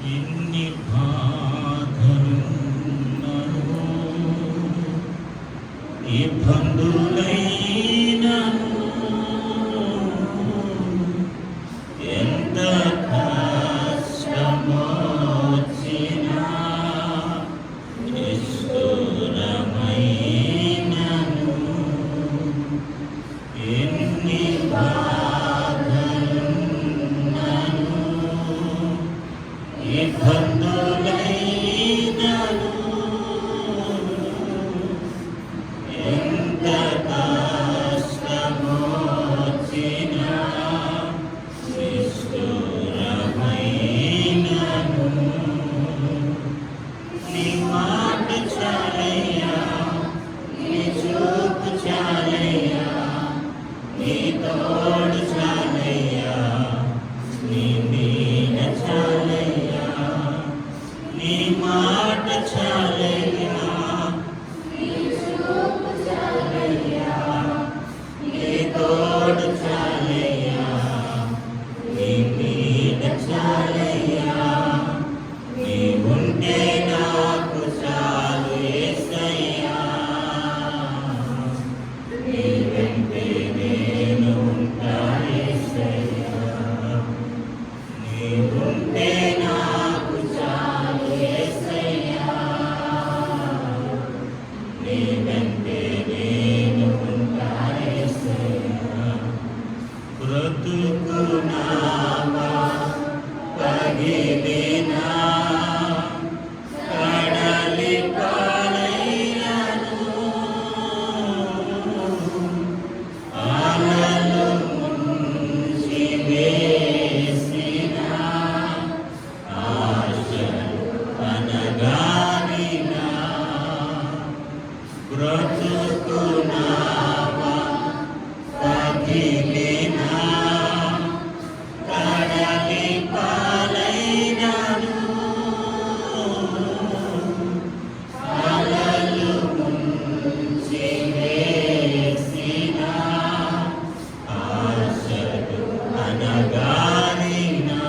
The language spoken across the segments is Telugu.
ఎన్ని బాధలున్నను ఇబ్బందులైనను ఎంత కష్టమొచ్చినా నిష్ఠురమైనను ఎన్ని బాధలున్నను ఇబ్బందులైనను ఎంత కష్టమొచ్చినా నిష్ఠురమైనను నీ మాట చాలయ్యా, నీ చూపు చాలయ్యా, నీ తోడు చాలయ్యా, నీ నీడ చాలయ్యా, నీ మాట చాలయ్యా, నీ చూపు చాలయ్యా, నీ తోడు చాలయ్యా, నీ నీడ చాలయ్యా, నీ ఉంటే నాకు చాలు యేసయ్యా, నీ వెంటే నేను ఉంటా యేసయ్యా, నీ ఉంటే నాకు చాలు యేసయ్యా, నీ వెంటే నేను ఉంటా యేసయ్యా. బ్రతుకు నావా పగిలినా కడలి పాలైనను అలలు ముంచి వేసినా ఆశలు అనగానినా బ్రతుకు నావా పగిలినా కడలి పాలైనను అలలు ముంచి వేసినా ఆశలు అనగానినా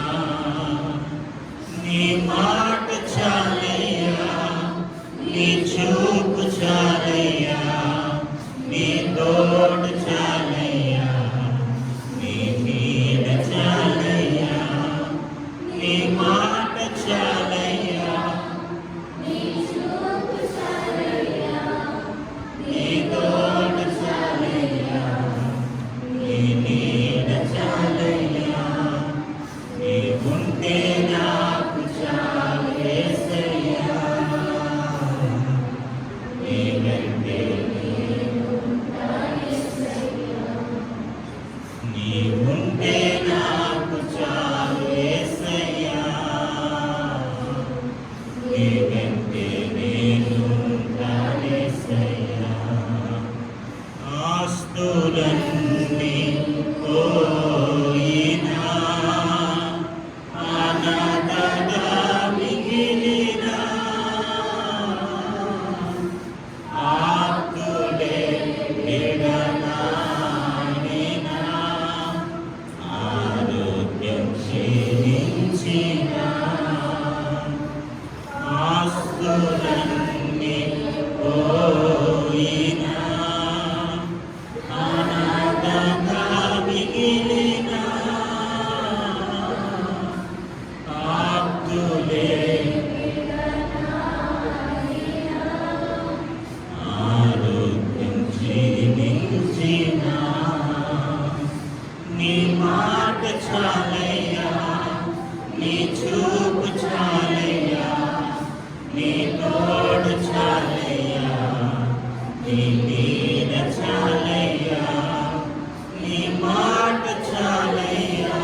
నీ మాట చాలయ్యా, నీ చూపు చాలయ్యా, నీ తోడు చాలయ్యా, నీ నీడ చాలయ్యా, నీ మాట చాలయ్యా, నీ చూపు చాలయ్యా, నీ తోడు చాలయ్యా, నీ నీడ చాలయ్యా, నీ ఉంటే నాకు చాలు యేసయ్యా, నీ వెంటే నేను ఉంటా యేసయ్యా, నీ ఉంటే నాకు చాలు యేసయ్యా, నీ వెంటే నేను ఉంటా యేసయ్యా. ఆస్తులన్నీ పోయినా అనాథగా మిగిలినా ఆప్తులే విడనాడినా ఆరోగ్యం క్షీణించినా ఆస్తులన్నీ పోయినా అనాథగా మిగిలినా ఆప్తులే ఆరోగ్యం క్షీణించినా నీ మాట చాలయ్యా, నీ చూపు చాలయ్యా, నీ తోడు చాలయ్యా, నీ నీడ చాలయ్యా, నీ మాట చాలయ్యా,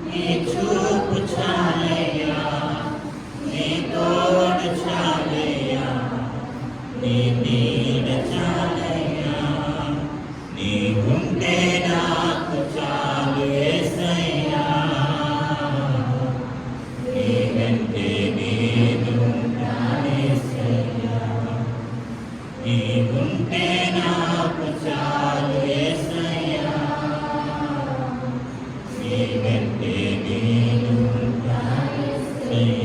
నీ చూపు చాలయ్యా, నీ తోడు చాలయ్యా, నీ నీడ చాలయ్యా, నీ ఉంటే నాకు చాలు యేసయ్యా, నీ వెంటే నేను ఉంటా యేసయ్యా, నీ ఉంటే నాకు చాలు యేసయ్యా, నీ వెంటే నేను ఉంటా యేసయ్యా.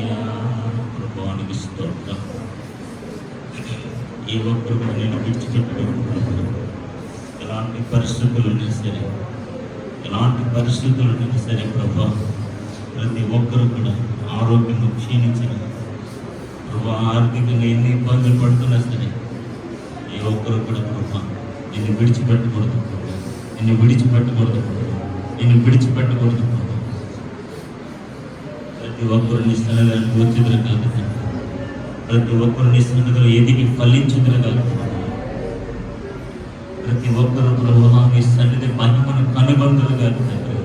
ఏ ఒక్కరు కూడా నేను విడిచిపెట్టుకోకూడదు. ఎలాంటి పరిస్థితులు ఉన్నా సరే, ఎలాంటి పరిస్థితులు ఉన్నా సరే ప్రభా, ప్రతి ఒక్కరు కూడా ఆరోగ్యం క్షీణించిన ప్రభా, ఆర్థికంగా ఎన్ని ఇబ్బందులు పడుతున్నా సరే ఏ ఒక్కరు కూడా ప్రభా నిన్ను విడిచిపెట్టకూడదు, నిన్ను విడిచిపెట్టకూడదు, నిన్ను విడిచిపెట్టకూడదు. ప్రతి ఒక్కరు నీ సన్నిధికి వచ్చేదిరా కాదు, ప్రతి ఒక్కరు నీ సన్నిధిలో ఎదిగి ఫలించేదిరా కాదు. ప్రతి ఒక్కరు ప్రభా నీ సన్నిధి మహిమను కనుగొందులు కాదు తండ్రి.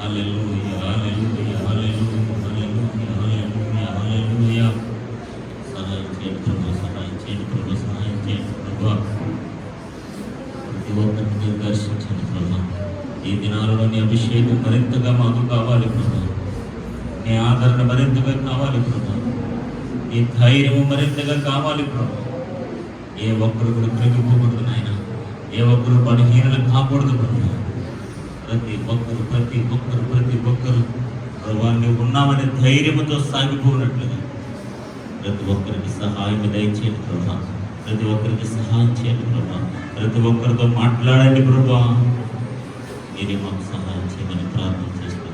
హల్లెలూయా, హల్లెలూయా, హల్లెలూయా, హల్లెలూయా, హల్లెలూయా, హల్లెలూయా. సహాయం చేయండి ప్రభా, సహాయం చేయండి ప్రభా, సహాయం చేయండి ప్రభా. ప్రతి ఒక్కరిని మీరు దర్శించండి ప్రభా. ఈ దినాలలో నీ అభిషేకం మరింతగా మాకు కావాలి ప్రభా. నీ ఆదరణ మరింతగా కావాలి ప్రభా. నీ ధైర్యము మరింతగా కావాలి ప్రభా. ఏ ఒక్కరు కూడా కృంగిపోకూడదు నాయన, ఏ ఒక్కరు బలహీనలు కాకూడదు ప్రభా. ప్రతి ఒక్కరు ప్రభా నువ్వు ఉన్నామనే ధైర్యంతో సాగిపోనట్లుగా ప్రతి ఒక్కరికి సహాయం దయచేయండి ప్రభా. ప్రతి ఒక్కరికి సహాయం చేయండి ప్రభా. ప్రతి ఒక్కరితో మాట్లాడండి ప్రభా. మీరే మాకు సహాయం చేయమని ప్రార్థన చేస్తూ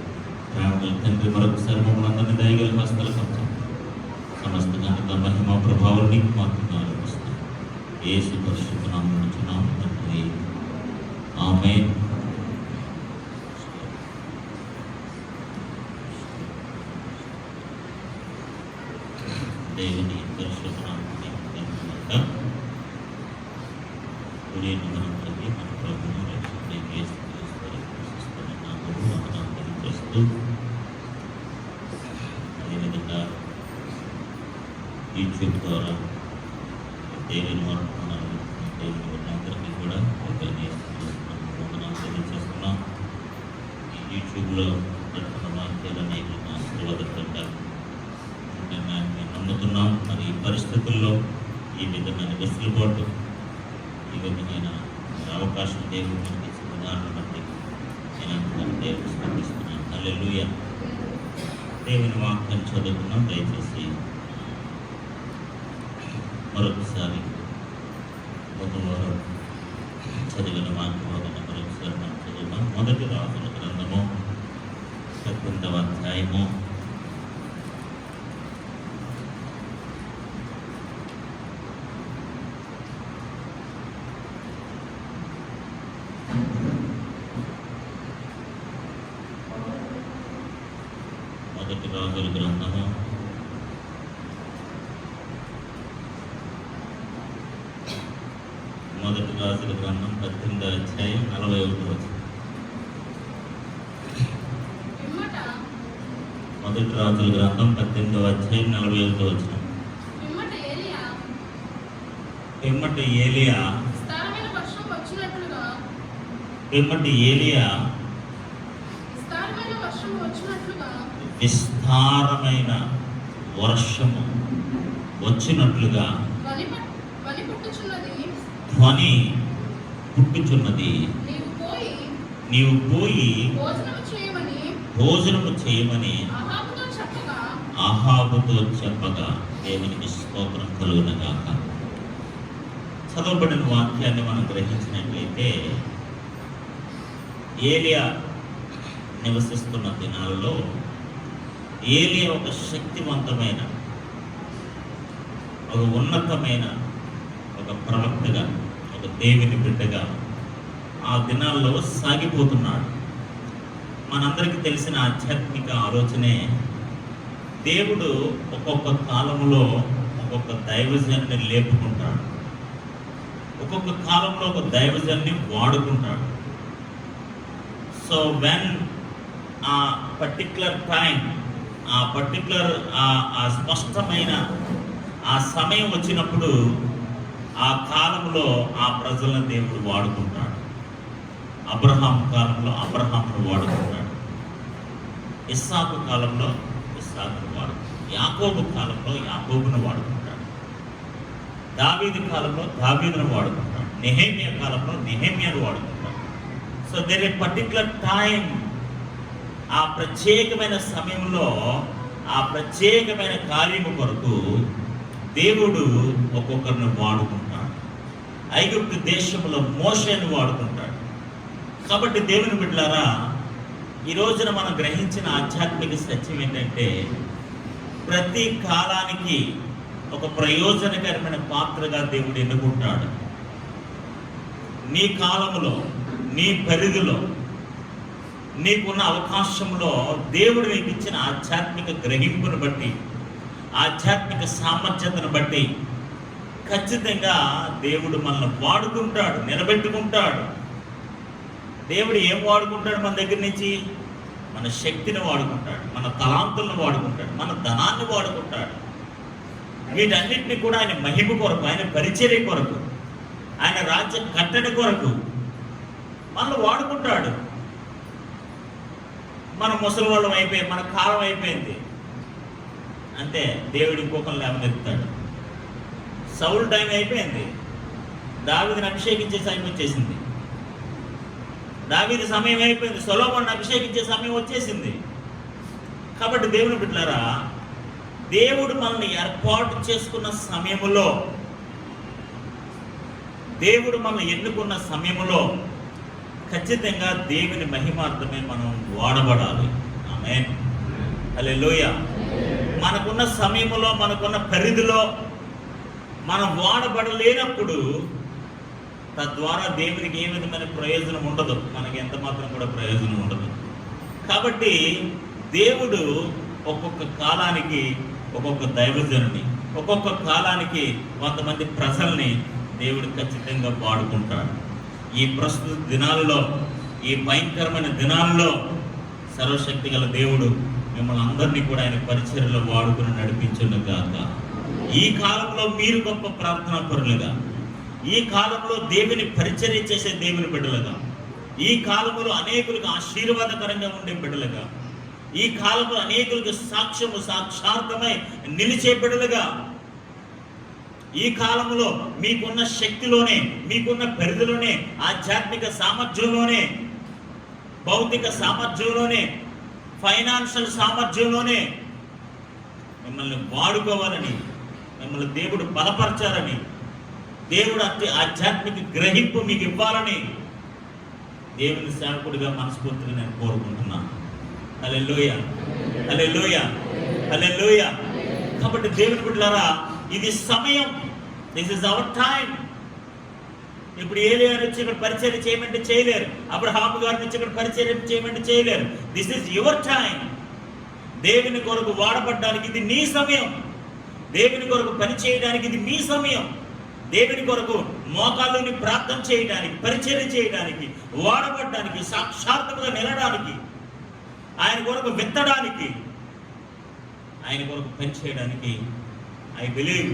ప్రేమగల తండ్రి మరొకసారి మమ్మల్ని అందరినీ దయగల హస్తాల పంచండి. సమస్త ఘనత మహిమ ప్రభావం నీకు మాత్రమే ఆలోచిస్తాం. యేసు పరిశుద్ధ నామమున అడుగుచున్నాము తండ్రి, ఆమేన్. దేవుని పరిశుద్ధ నామమున మన ప్రభువును రక్షకుడైన యేసు క్రీస్తు ప్రశస్తమైన నామములో వందనాలు తెలియజేస్తూ, అదేవిధంగా యూట్యూబ్ ద్వారా దేవుని వాడుతున్నాను దేవుని అందరికీ కూడా వందనాలు తెలియజేస్తున్నాం. ఈ యూట్యూబ్లో పెడుతున్న వాక్యాలు అనేవి ఆశీర్వాదకరంగా మేము నమ్ముతున్నాం. మరి ఈ పరిస్థితుల్లో ఈ విధమైన వెసులుబాటు, ఈ విధమైన అవకాశం దేవుడు మనకి ఇచ్చిన దాన్ని బట్టి నేను అంటున్నాను, దేవుడు స్పందిస్తున్నాను. హల్లెలూయా. దేవుని వాక్యం చదువుకున్నాం. దయచేసి మరొకసారి వారం చదివిన వాక్యం మరొకసారి మనం చదువుతాం. మొదటి రాజుల గ్రంథము 18వ అధ్యాయము 18వ అధ్యాయం 41వ వచనం. మొదటి రాజుల గ్రంథం 18వ అధ్యాయం 41వ వచనం. పిమ్మట ఏలియా విస్తారమైన వర్షము వచ్చినట్లుగా ధ్వని పుట్టుచున్నది. నీవు పోయి భోజనము చేయమని అహాబుతో చెప్పగా దేవునికి స్తోత్రం కలుగునగాక. చదవబడిన వాక్యాన్ని మనం గ్రహించినట్లయితే, ఏలియా నివసిస్తున్న దినాలలో ఏలియా ఒక శక్తివంతమైన, ఒక ఉన్నతమైన ఒక ప్రవక్తగా, ఒక దేవుని బిడ్డగా ఆ దినాల్లో సాగిపోతున్నాడు. మనందరికీ తెలిసిన ఆధ్యాత్మిక ఆలోచనే, దేవుడు ఒక్కొక్క కాలంలో ఒక్కొక్క దైవజన్ని లేపుకుంటాడు, ఒక్కొక్క కాలంలో ఒక దైవజన్ని వాడుకుంటాడు. సో వెన్ ఆ పర్టిక్యులర్ టైం, ఆ పర్టిక్యులర్ ఆ స్పష్టమైన ఆ సమయం వచ్చినప్పుడు ఆ కాలంలో ఆ ప్రజలను దేవుడు వాడుకుంటాడు. అబ్రహాం కాలంలో అబ్రహామును వాడుకుంటాడు, ఇస్సాకు కాలంలో ఇస్సాకును వాడుకుంటాడు, యాకోబు కాలంలో యాకోబును వాడుకుంటాడు, దావీదు కాలంలో దావీదును వాడుకుంటాడు, నెహెమ్యా కాలంలో నెహెమ్యాను వాడుకుంటాడు. So there a particular time, ఆ ప్రత్యేకమైన సమయంలో ఆ ప్రత్యేకమైన కార్యము కొరకు దేవుడు ఒక్కొక్కరిని వాడుకుంటాడు. ఐగుప్తు దేశంలో మోషేను వాడుకుంటాడు. కాబట్టి దేవుని బిడ్డలారా, ఈ రోజున మనం గ్రహించిన ఆధ్యాత్మిక సత్యం ఏంటంటే, ప్రతి కాలానికి ఒక ప్రయోజనకరమైన పాత్రగా దేవుడు ఎన్నుకుంటాడు. నీ కాలంలో, నీ పరిధిలో, నీకున్న అవకాశంలో దేవుడు నీకు ఇచ్చిన ఆధ్యాత్మిక గ్రహింపును బట్టి, ఆధ్యాత్మిక సామర్థ్యతను బట్టి ఖచ్చితంగా దేవుడు మనల్ని వాడుకుంటాడు, నిలబెట్టుకుంటాడు. దేవుడు ఏం వాడుకుంటాడు మన దగ్గర నుంచి? మన శక్తిని వాడుకుంటాడు, మన తలాంతులను వాడుకుంటాడు, మన ధనాన్ని వాడుకుంటాడు. వీటన్నిటిని కూడా ఆయన మహిమ కొరకు, ఆయన పరిచర్య కొరకు, ఆయన రాజ్య కట్టడి కొరకు మనల్ని వాడుకుంటాడు. మన ముసలి వాళ్ళం అయిపోయి, మన కాలం అయిపోయింది అంతే, దేవుడు ఇంకొకరు లేవనెత్తాడు. సౌలు టైం అయిపోయింది, దావీదుని అభిషేకించే సమయం వచ్చేసింది. దావీదు సమయం అయిపోయింది, సొలొమోనుని అభిషేకించే సమయం వచ్చేసింది. కాబట్టి దేవుని బిడ్డలారా, దేవుడు మనల్ని ఏర్పాటు చేసుకున్న సమయంలో, దేవుడు మనల్ని ఎన్నుకున్న సమయంలో ఖచ్చితంగా దేవుని మహిమార్థమే మనం వాడబడాలి. ఆమేన్, హల్లెలూయా. మనకున్న సమయంలో, మనకున్న పరిధిలో మనం వాడబడలేనప్పుడు తద్వారా దేవునికి ఏ విధమైన ప్రయోజనం ఉండదు, మనకి ఎంత మాత్రం కూడా ప్రయోజనం ఉండదు. కాబట్టి దేవుడు ఒక్కొక్క కాలానికి ఒక్కొక్క దైవజనుని, ఒక్కొక్క కాలానికి కొంతమంది ప్రజల్ని దేవుడు ఖచ్చితంగా వాడుకుంటాడు. ఈ ప్రస్తుత దినాల్లో, ఈ భయంకరమైన దినాల్లో సర్వశక్తి గల దేవుడు మిమ్మల్ని అందరినీ కూడా ఆయన పరిచర్యలో వాడుకుని నడిపించును గాక. ఈ కాలంలో మీరు గొప్ప ప్రార్థనా పరులుగా, ఈ కాలంలో దేవుని పరిచర్య చేసే దేవుని బిడ్డలుగా, ఈ కాలంలో అనేకులకు ఆశీర్వాదకరంగా ఉండే బిడ్డలుగా, ఈ కాలంలో అనేకులకు సాక్షార్థమై నిలిచే బిడ్డలుగా, ఈ కాలంలో మీకున్న శక్తిలోనే, మీకున్న పరిధిలోనే, ఆధ్యాత్మిక సామర్థ్యంలోనే, భౌతిక సామర్థ్యంలోనే, ఫైనాన్షియల్ సామర్థ్యంలోనే మిమ్మల్ని వాడుకోవాలని, మిమ్మల్ని దేవుడు బలపరచాలని, దేవుడు అతి ఆధ్యాత్మిక గ్రహింపు మీకు ఇవ్వాలని దేవుని సేవకుడిగా మనస్ఫూర్తిగా నేను కోరుకుంటున్నాను. హల్లెలూయా, హల్లెలూయా, హల్లెలూయా. కాబట్టి దేవుని బిడ్డలారా, ఇది సమయం, దిస్ ఇస్ అవర్ టైం. ఇప్పుడు ఏలియా నుంచి ఇక్కడ పరిచర్య చేయమంటే చేయలేరు, అబ్రహాము గారి నుంచి ఇక్కడ పరిచర్య చేయమంటే చేయలేరు. This is your time. దేవుని కొరకు వాడబడ్డానికి ఇది నీ సమయం, దేవుని కొరకు పని చేయడానికి ఇది మీ సమయం, దేవుని కొరకు మోకాళ్ళని ప్రార్థన చేయడానికి, పరిచర్య చేయడానికి, వాడబడ్డానికి, సాక్షాత్తుగా నిలడానికి, ఆయన కొరకు విత్తడానికి, ఆయన కొరకు పని చేయడానికి I believe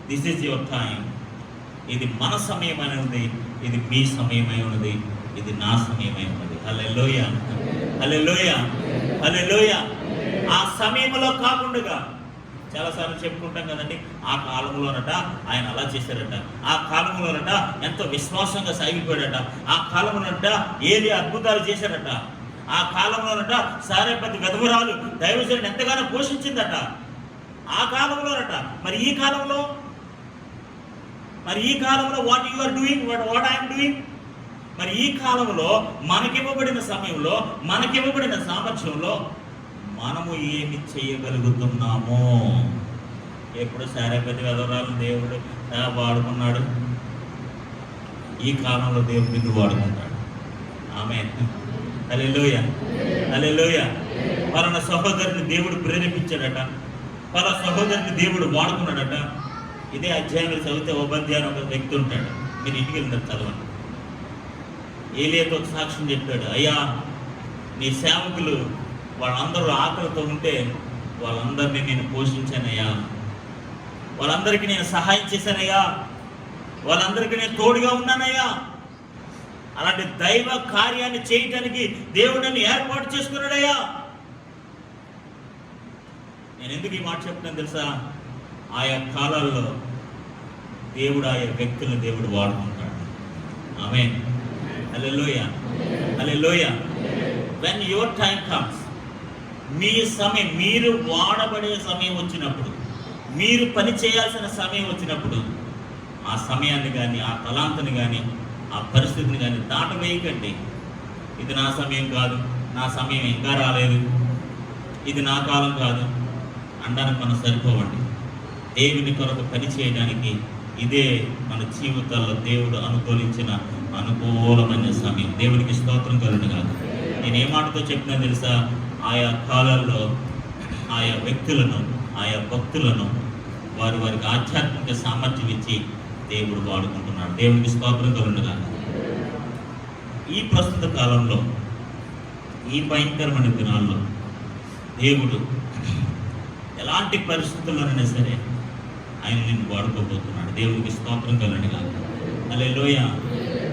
this is your time. ఇది మన సమయమై ఉన్నది, ఇది మీ సమయమై ఉన్నది, ఇది నా సమయమై ఉన్నది. హల్లెలూయా, హల్లెలూయా, హల్లెలూయా. ఆ సమయంలో కాకుండా చాలాసార్లు చెప్పుకుంటాం కదండి, ఆ కాలంలోనట ఆయన అలా చేశారట, ఆ కాలంలోనట ఎంతో విశ్వాసంగా సాగిపోయాడట, ఆ కాలంలోనట ఏది అద్భుతాలు చేశారట, ఆ కాలంలోనట సారేపతి విధవరాలు దైవజనుని ఎంతగానో పోషించిందట, ఆ కాలంలోనట. మరి ఈ కాలంలో, what you are doing, what I'm doing? మరి ఈ కాలంలో మనకివ్వబడిన సమయంలో, మనకివ్వబడిన సామర్థ్యంలో మనము ఏమి చేయగలుగుతున్నామో? ఎప్పుడు సారేపతి విధవరాలు దేవుడు వాడుకున్నాడు, ఈ కాలంలో దేవుడు నిన్ను వాడుకుంటాడు. ఆమేన్, హల్లెలూయా, హల్లెలూయా. పలానా సహోదరుని దేవుడు ప్రేరేపించాడట, పలా సహోదరుని దేవుడు వాడుకున్నాడట. ఇదే అధ్యాయంలో చదివితే ఓబద్యా అని ఒక వ్యక్తి ఉంటాడు, మీరు ఇంటికి వెళ్ళిన చదవండి. ఏలియాతో ఒక సాక్ష్యం చెప్పాడు, అయ్యా నీ సేవకులు వాళ్ళందరూ ఆకలితో ఉంటే వాళ్ళందరినీ నేను పోషించానయ్యా, వాళ్ళందరికీ నేను సహాయం చేశానయ్యా, వాళ్ళందరికీ నేను తోడుగా ఉన్నానయ్యా. అలాంటి దైవ కార్యాన్ని చేయటానికి దేవుడిని ఏర్పాటు చేసుకున్నాడయ్యా. నేను ఎందుకు ఈ మాట చెప్తున్నాను తెలుసా? ఆయా కాలాల్లో దేవుడు ఆయా వ్యక్తులను దేవుడు వాడుకుంటాడు. ఆమేన్, hallelujah, hallelujah. When your time comes, మీ సమయం, మీరు వాడబడే సమయం వచ్చినప్పుడు, మీరు పని చేయాల్సిన సమయం వచ్చినప్పుడు ఆ సమయాన్ని కానీ, ఆ తలాంతుని కానీ, ఆ పరిస్థితిని కానీ దాటవేయకండి. ఇది నా సమయం కాదు, నా సమయం ఇంకా రాలేదు, ఇది నా కాలం కాదు అనడానికి మనం సరిపోవండి. దేవుని కొరకు పని చేయడానికి ఇదే మన జీవితాల్లో దేవుడు అనుకూలించిన అనుకూలమైన సమయం. దేవునికి స్తోత్రం కలుగును గాక. నేను ఏ మాటతో చెప్పినా తెలుసా, ఆయా కాలాల్లో ఆయా వ్యక్తులను, ఆయా భక్తులను వారికి ఆధ్యాత్మిక సామర్థ్యం ఇచ్చి దేవుడు వాడుకుంటున్నాడు. దేవునికి స్తోత్రం కలుగును గాక. ఈ ప్రస్తుత కాలంలో, ఈ భయంకరమైన దినాల్లో దేవుడు ఎలాంటి పరిస్థితుల్లోనైనా సరే ఆయన నిన్ను వాడుకోబోతున్నాడు. దేవునికి స్తోత్రం కలుగును గాక. హల్లెలూయా,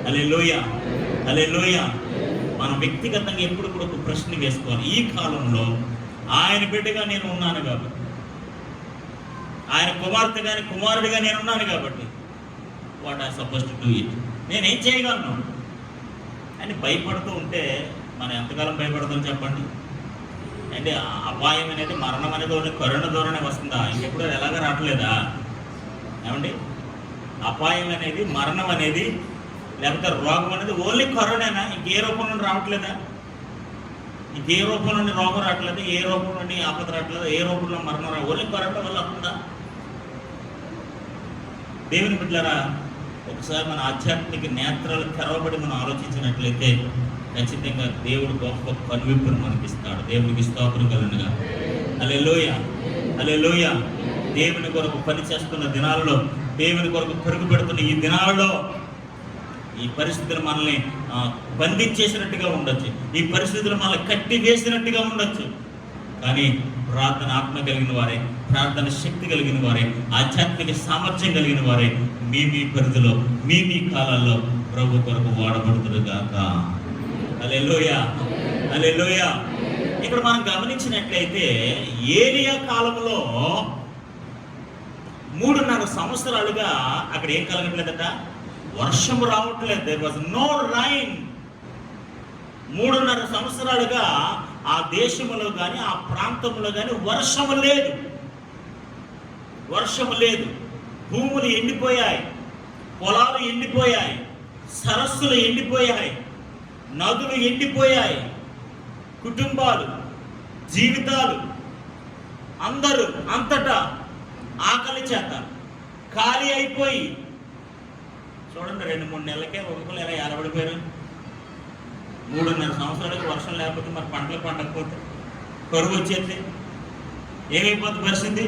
హల్లెలూయా, హల్లెలూయా. మనం వ్యక్తిగతంగా ఎప్పుడు కూడా ఒక ప్రశ్న వేసుకోవాలి. ఈ కాలంలో ఆయన బిడ్డగా నేను ఉన్నాను కాబట్టి, ఆయన కుమారుడిగా నేను ఉన్నాను కాబట్టి, what I suppose to do it, నేనేం చేయగలను అని భయపడుతూ ఉంటే మనం ఎంతకాలం భయపడతాం చెప్పండి. అంటే అపాయం అనేది, మరణం అనేది ఓన్లీ కరోనా ద్వారానే వస్తుందా? ఇంకెప్పుడు ఎలాగ రావట్లేదా? ఏమండి, అపాయం అనేది, మరణం అనేది, లేకపోతే రోగం అనేది ఓన్లీ కరోనానా? ఇంకే రూపం నుండి రావట్లేదా? ఇంకే రూపం నుండి రోగం రావట్లేదు, ఏ రూపం నుండి ఆపద రావట్లేదు, ఏ రూపంలో మరణం రా, ఓన్లీ కరోనా వల్ల వస్తుందా? దేవుని బిడ్డలారా, ఒకసారి మన ఆధ్యాత్మిక నేత్రాలు తెరవబడి మనం ఆలోచించినట్లయితే ఖచ్చితంగా దేవుడు గొప్ప కనువిప్పును మనకిస్తాడు. దేవునికి స్తోత్రం కలుగును గాక. హల్లెలూయా, హల్లెలూయా. దేవుని కొరకు పని చేస్తున్న దినాలలో, దేవుని కొరకు పెరుగు పెడుతున్న ఈ దినాలలో ఈ పరిస్థితులు మనల్ని బంధించేసినట్టుగా ఉండొచ్చు, ఈ పరిస్థితులు మనల్ని కట్టి వేసినట్టుగా ఉండొచ్చు. కానీ ప్రార్థన ఆత్మ కలిగిన వారే, ప్రార్థన శక్తి కలిగిన వారే, ఆధ్యాత్మిక సామర్థ్యం కలిగిన వారే మీ పరిధిలో, మీ కాలాల్లో ప్రభు కొరకు వాడబడుతురు గాక. హల్లెలూయా, హల్లెలూయా. ఇక్కడ మనం గమనించినట్లయితే ఏలియా కాలంలో 3.5 సంవత్సరాలుగా అక్కడ ఏం కలగట్లేదట? వర్షం రావట్లేదు. There was no rain. 3.5 సంవత్సరాలుగా ఆ దేశంలో కానీ, ఆ ప్రాంతంలో కానీ వర్షము లేదు, వర్షము లేదు. భూములు ఎండిపోయాయి, పొలాలు ఎండిపోయాయి, సరస్సులు ఎండిపోయాయి, నదులు ఎండిపోయాయి, కుటుంబాలు, జీవితాలు, అందరూ అంతటా ఆకలి చేత ఖాళీ అయిపోయి, చూడండి 2-3 నెలలకే ఒక్కొక్కరు ఎలా ఏలబడిపోయారు. 3.5 సంవత్సరాలకు వర్షం లేకపోతే మరి పంటలు పండకపోతే, కరువు వచ్చేది, ఏమైపోతుంది పరిస్థితి?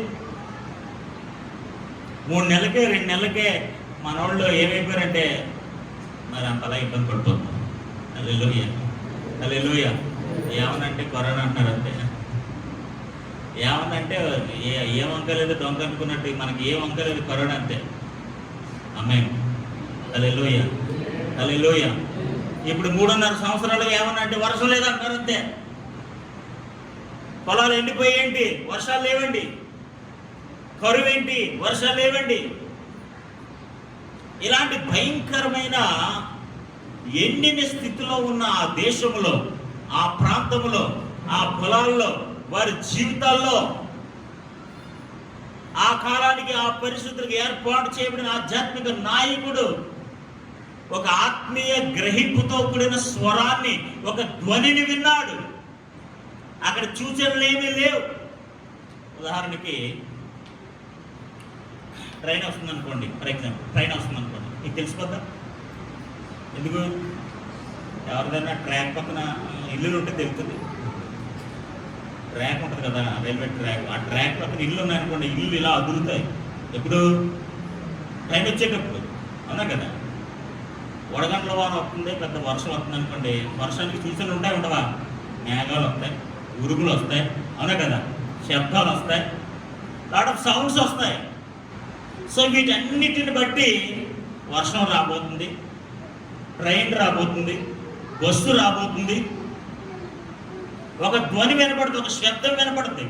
3 నెలలకే 2 నెలలకే మన వాళ్ళు ఏమైపోయారంటే మరి అంతలా ఇబ్బంది పడిపోతున్నారు. హల్లెలూయా, హల్లెలూయా. ఏమనంటే కరోనా అంటారు అంతే. ఏమనంటే ఏ వంక లేదు, దొంగ అనుకున్నట్టు మనకి ఏ వంక లేదు, కరోనా అంతే. ఆమేన్, హల్లెలూయా, హల్లెలూయా. ఇప్పుడు 3.5 సంవత్సరాలు ఏమనంటే వర్షం లేదంటారు అంతే. పొలాలు ఎండిపోయేంటి, వర్షాలు లేవండి. కరువు ఏంటి, వర్షాలు లేవండి. ఇలాంటి భయంకరమైన ఎండిన స్థితిలో ఉన్న ఆ దేశంలో, ఆ ప్రాంతంలో, ఆ పొలాల్లో, వారి జీవితాల్లో ఆ కాలానికి, ఆ పరిస్థితులకు ఏర్పాటు చేయబడిన ఆధ్యాత్మిక నాయకుడు ఒక ఆత్మీయ గ్రహింపుతో కూడిన స్వరాన్ని, ఒక ధ్వనిని విన్నాడు. అక్కడ సూచనలు ఏమీ లేవు. ఉదాహరణకి ట్రైన్ వస్తుంది అనుకోండి, ఫర్ ఎగ్జాంపుల్ ట్రైన్ వస్తుంది అనుకోండి, మీకు తెలిసిపోద్దా? ఎందుకు? ఎవరిదైనా ట్రాక్ పక్కన ఇల్లులు ఉంటే తెలుస్తుంది. ట్రాక్ ఉంటుంది కదా, రైల్వే ట్రాక్, ఆ ట్రాక్ పక్కన ఇల్లు ఉన్నాయనుకోండి, ఇల్లు ఇలా అదురుతాయి. ఎప్పుడు? ట్రైన్ వచ్చేటప్పుడు, అవునా కదా? వడగండ్ల వాన వస్తుంది, పెద్ద వర్షం వస్తుంది అనుకోండి, వర్షానికి సూచనలు ఉంటాయి ఉండవా? మేఘాలు వస్తాయి, ఉరుములు వస్తాయి, అవునా కదా? శబ్దాలు వస్తాయి, లాట్ ఆఫ్ సౌండ్స్ వస్తాయి. సో వీటన్నిటిని బట్టి వర్షం రాబోతుంది, ట్రైన్ రాబోతుంది, బస్సు రాబోతుంది, ఒక ధ్వని వినపడుతుంది, ఒక శబ్దం వినపడుతుంది.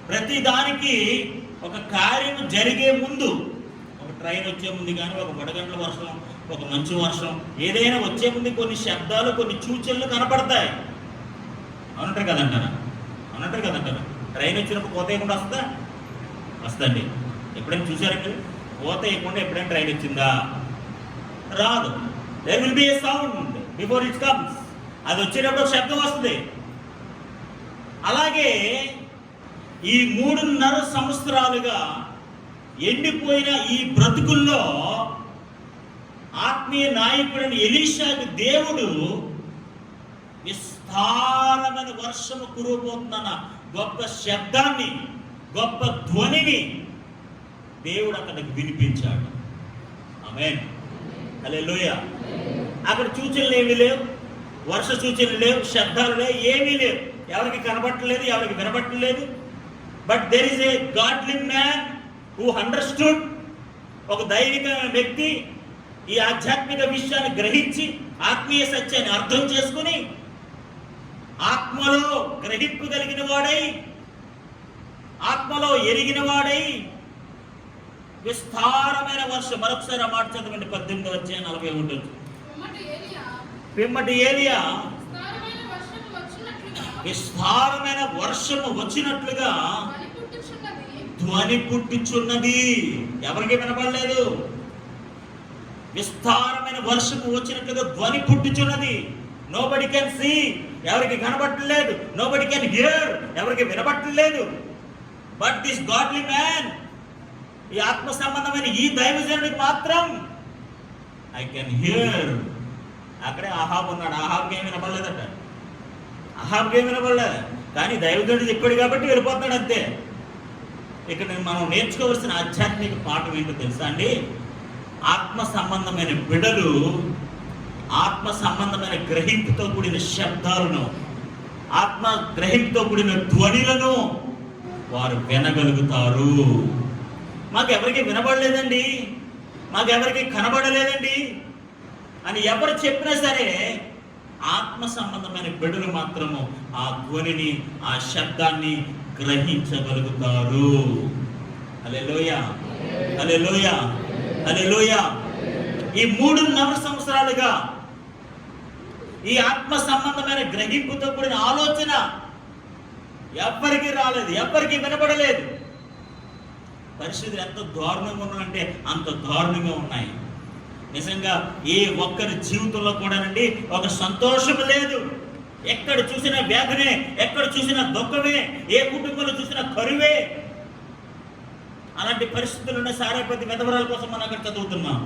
ప్రతి దానికి ఒక కార్యం జరిగే ముందు, ఒక ట్రైన్ వచ్చే ముందు కానీ, ఒక వడగండ్ల వర్షం, ఒక మంచు వర్షం, ఏదైనా వచ్చే ముందు కొన్ని శబ్దాలు, కొన్ని సూచనలు కనపడతాయి. అవునంటారు కదంటారా? అవునంటారు కదంటారా? ట్రైన్ వచ్చినప్పుడు కోత ఏకుండా వస్తుందా? వస్తుంది. ఎప్పుడైనా చూసారండి కోత వేయకుండా ఎప్పుడైనా ట్రైన్ వచ్చిందా? రాదు. There will be a sound before it comes. అది వచ్చేటప్పుడు శబ్దం వస్తుంది. అలాగే ఈ 3.5 సంవత్సరాలుగా ఎండిపోయిన ఈ బ్రతుకుల్లో ఆత్మీయ నాయకుడైన ఎలీషాకు దేవుడు విస్తారమైన వర్షము కురవబోతున్న గొప్ప శబ్దాన్ని, గొప్ప ధ్వనిని దేవుడు అతనికి వినిపించాడు. ఆమేన్, హల్లెలూయా. అక్కడ సూచనలు ఏమీ లేవు, వర్ష సూచనలు లేవు, శబ్దాలు లేవు, ఏమీ లేవు. ఎవరికి కనబట్టలేదు, ఎవరికి వినబట్టలేదు. But there is a godly man who understood. ఒక దైవిక వ్యక్తి ఈ ఆధ్యాత్మిక విషయాన్ని గ్రహించి ఆత్మీయ సత్యాన్ని అర్థం చేసుకుని ఆత్మలో గ్రహింపు కలిగిన వాడై, ఆత్మలో ఎరిగిన వాడై విస్తారమైన వర్షం. మరొకసారి ఆ మాట చదవండి, 18:40 ఉంటుంది. పిమ్మటి ఏలియా విస్తారమైన వర్షము వచ్చినట్లుగా ధ్వని పుట్టుచున్నది. ఎవరికి వినపడలేదు. విస్తారమైన వర్షము వచ్చినట్లుగా ధ్వని పుట్టుచున్నది. నోబడి కెన్ సీ, ఎవరికి కనబట్టలేదు. నోబడి కెన్ హియర్, ఎవరికి వినబట్టలేదు. బట్ దిస్ గాడ్లీ మ్యాన్, ఈ ఆత్మ సంబంధమైన ఈ దైవజనుడికి మాత్రం ఐ కెన్ హియర్. అక్కడే ఆహాబ్ ఉన్నాడు. ఆహాబ్కి ఏమి వినపడలేదట. ఆహాబ్కి ఏమి వినపడలేదు. కానీ దైవజనుడు చెప్పాడు కాబట్టి వెళ్ళిపోతాడు అంతే. ఇక్కడ మనం నేర్చుకోవాల్సిన ఆధ్యాత్మిక పాఠం ఏంటో తెలుసా అండి? ఆత్మ సంబంధమైన బిడలు ఆత్మ సంబంధమైన గ్రహింపుతో కూడిన శబ్దాలను, ఆత్మ గ్రహింపుతో కూడిన ధ్వనులను వారు వినగలుగుతారు. మాకెవరికి వినబడలేదండి, మాకెవరికి కనబడలేదండి అని ఎవరు చెప్పినా సరే ఆత్మ సంబంధమైన బిడ్డలు మాత్రము ఆ ధ్వనిని, ఆ శబ్దాన్ని గ్రహించగలుగుతారు. హల్లెలూయా, హల్లెలూయా, హల్లెలూయా. ఈ 3.5 సంవత్సరాలుగా ఈ ఆత్మ సంబంధమైన గ్రహింపుతో కూడిన ఆలోచన ఎవ్వరికి రాలేదు, ఎవ్వరికి వినపడలేదు. పరిస్థితులు ఎంత దారుణంగా ఉన్నాయంటే అంత దారుణంగా ఉన్నాయి. నిజంగా ఏ ఒక్కరి జీవితంలో కూడానండి ఒక సంతోషం లేదు. ఎక్కడ చూసినా వేదనే, ఎక్కడ చూసినా దుఃఖమే, ఏ కుటుంబంలో చూసినా కరువే. అలాంటి పరిస్థితులు ఉన్న సారేపతి విధవరాల కోసం మనం అక్కడ చదువుతున్నాం.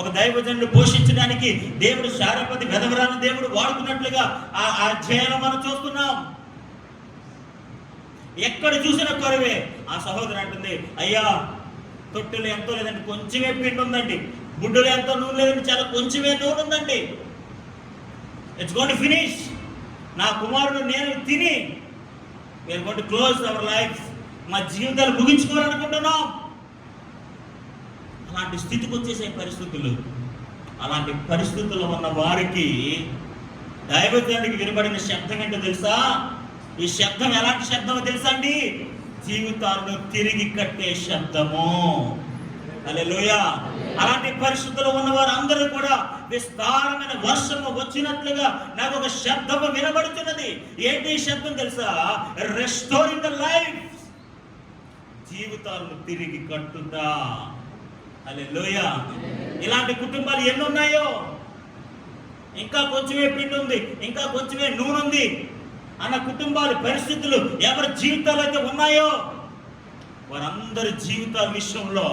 ఒక దైవజనుడు పోషించడానికి దేవుడు సారేపతి విధవరాలను దేవుడు వాడుకున్నట్లుగా ఆ అధ్యాయంలో మనం చూస్తున్నాం. ఎక్కడ చూసినా కరువే. ఆ సహోదరు అంటుంది, అయ్యా తొట్టెలు ఎంతో లేదండి, కొంచెమే పిండి ఉందండి. గుడ్డలు ఎంతో నూనె లేదండి, చాలా కొంచెమే నూనె ఉందండి. It's going to finish. నా కుమారుడు నేను తిని we're going to close our life. మా జీవితాలు ముగించుకోవాలనుకుంటున్నాం. అలాంటి స్థితికి వచ్చేసే పరిస్థితులు. అలాంటి పరిస్థితుల్లో ఉన్న వారికి దైవజనుడికి వినబడిన శబ్దం ఏంటో తెలుసా? ఈ శబ్దం ఎలాంటి శబ్దమో తెలుసా అండి? జీవితాలను తిరిగి కట్టే శబ్దము. హల్లెలూయా. అలాంటి పరిస్థితుల్లో ఉన్న వారందరూ కూడా విస్తారమైన వర్షము వచ్చినట్లుగా నాకు ఒక శబ్దము వినబడుతున్నది. ఏంటి శబ్దం తెలుసా? Restoring the life. జీవితాలను తిరిగి కట్టుతా. హల్లెలూయా. ఇలాంటి కుటుంబాలు ఎన్ని ఉన్నాయో. ఇంకా కొంచెమే పిండి ఉంది, ఇంకా కొంచెమే నూనె ఉంది అన్న కుటుంబాల పరిస్థితులు ఎవరి జీవితాలు అయితే ఉన్నాయో వారందరి జీవితాల విషయంలో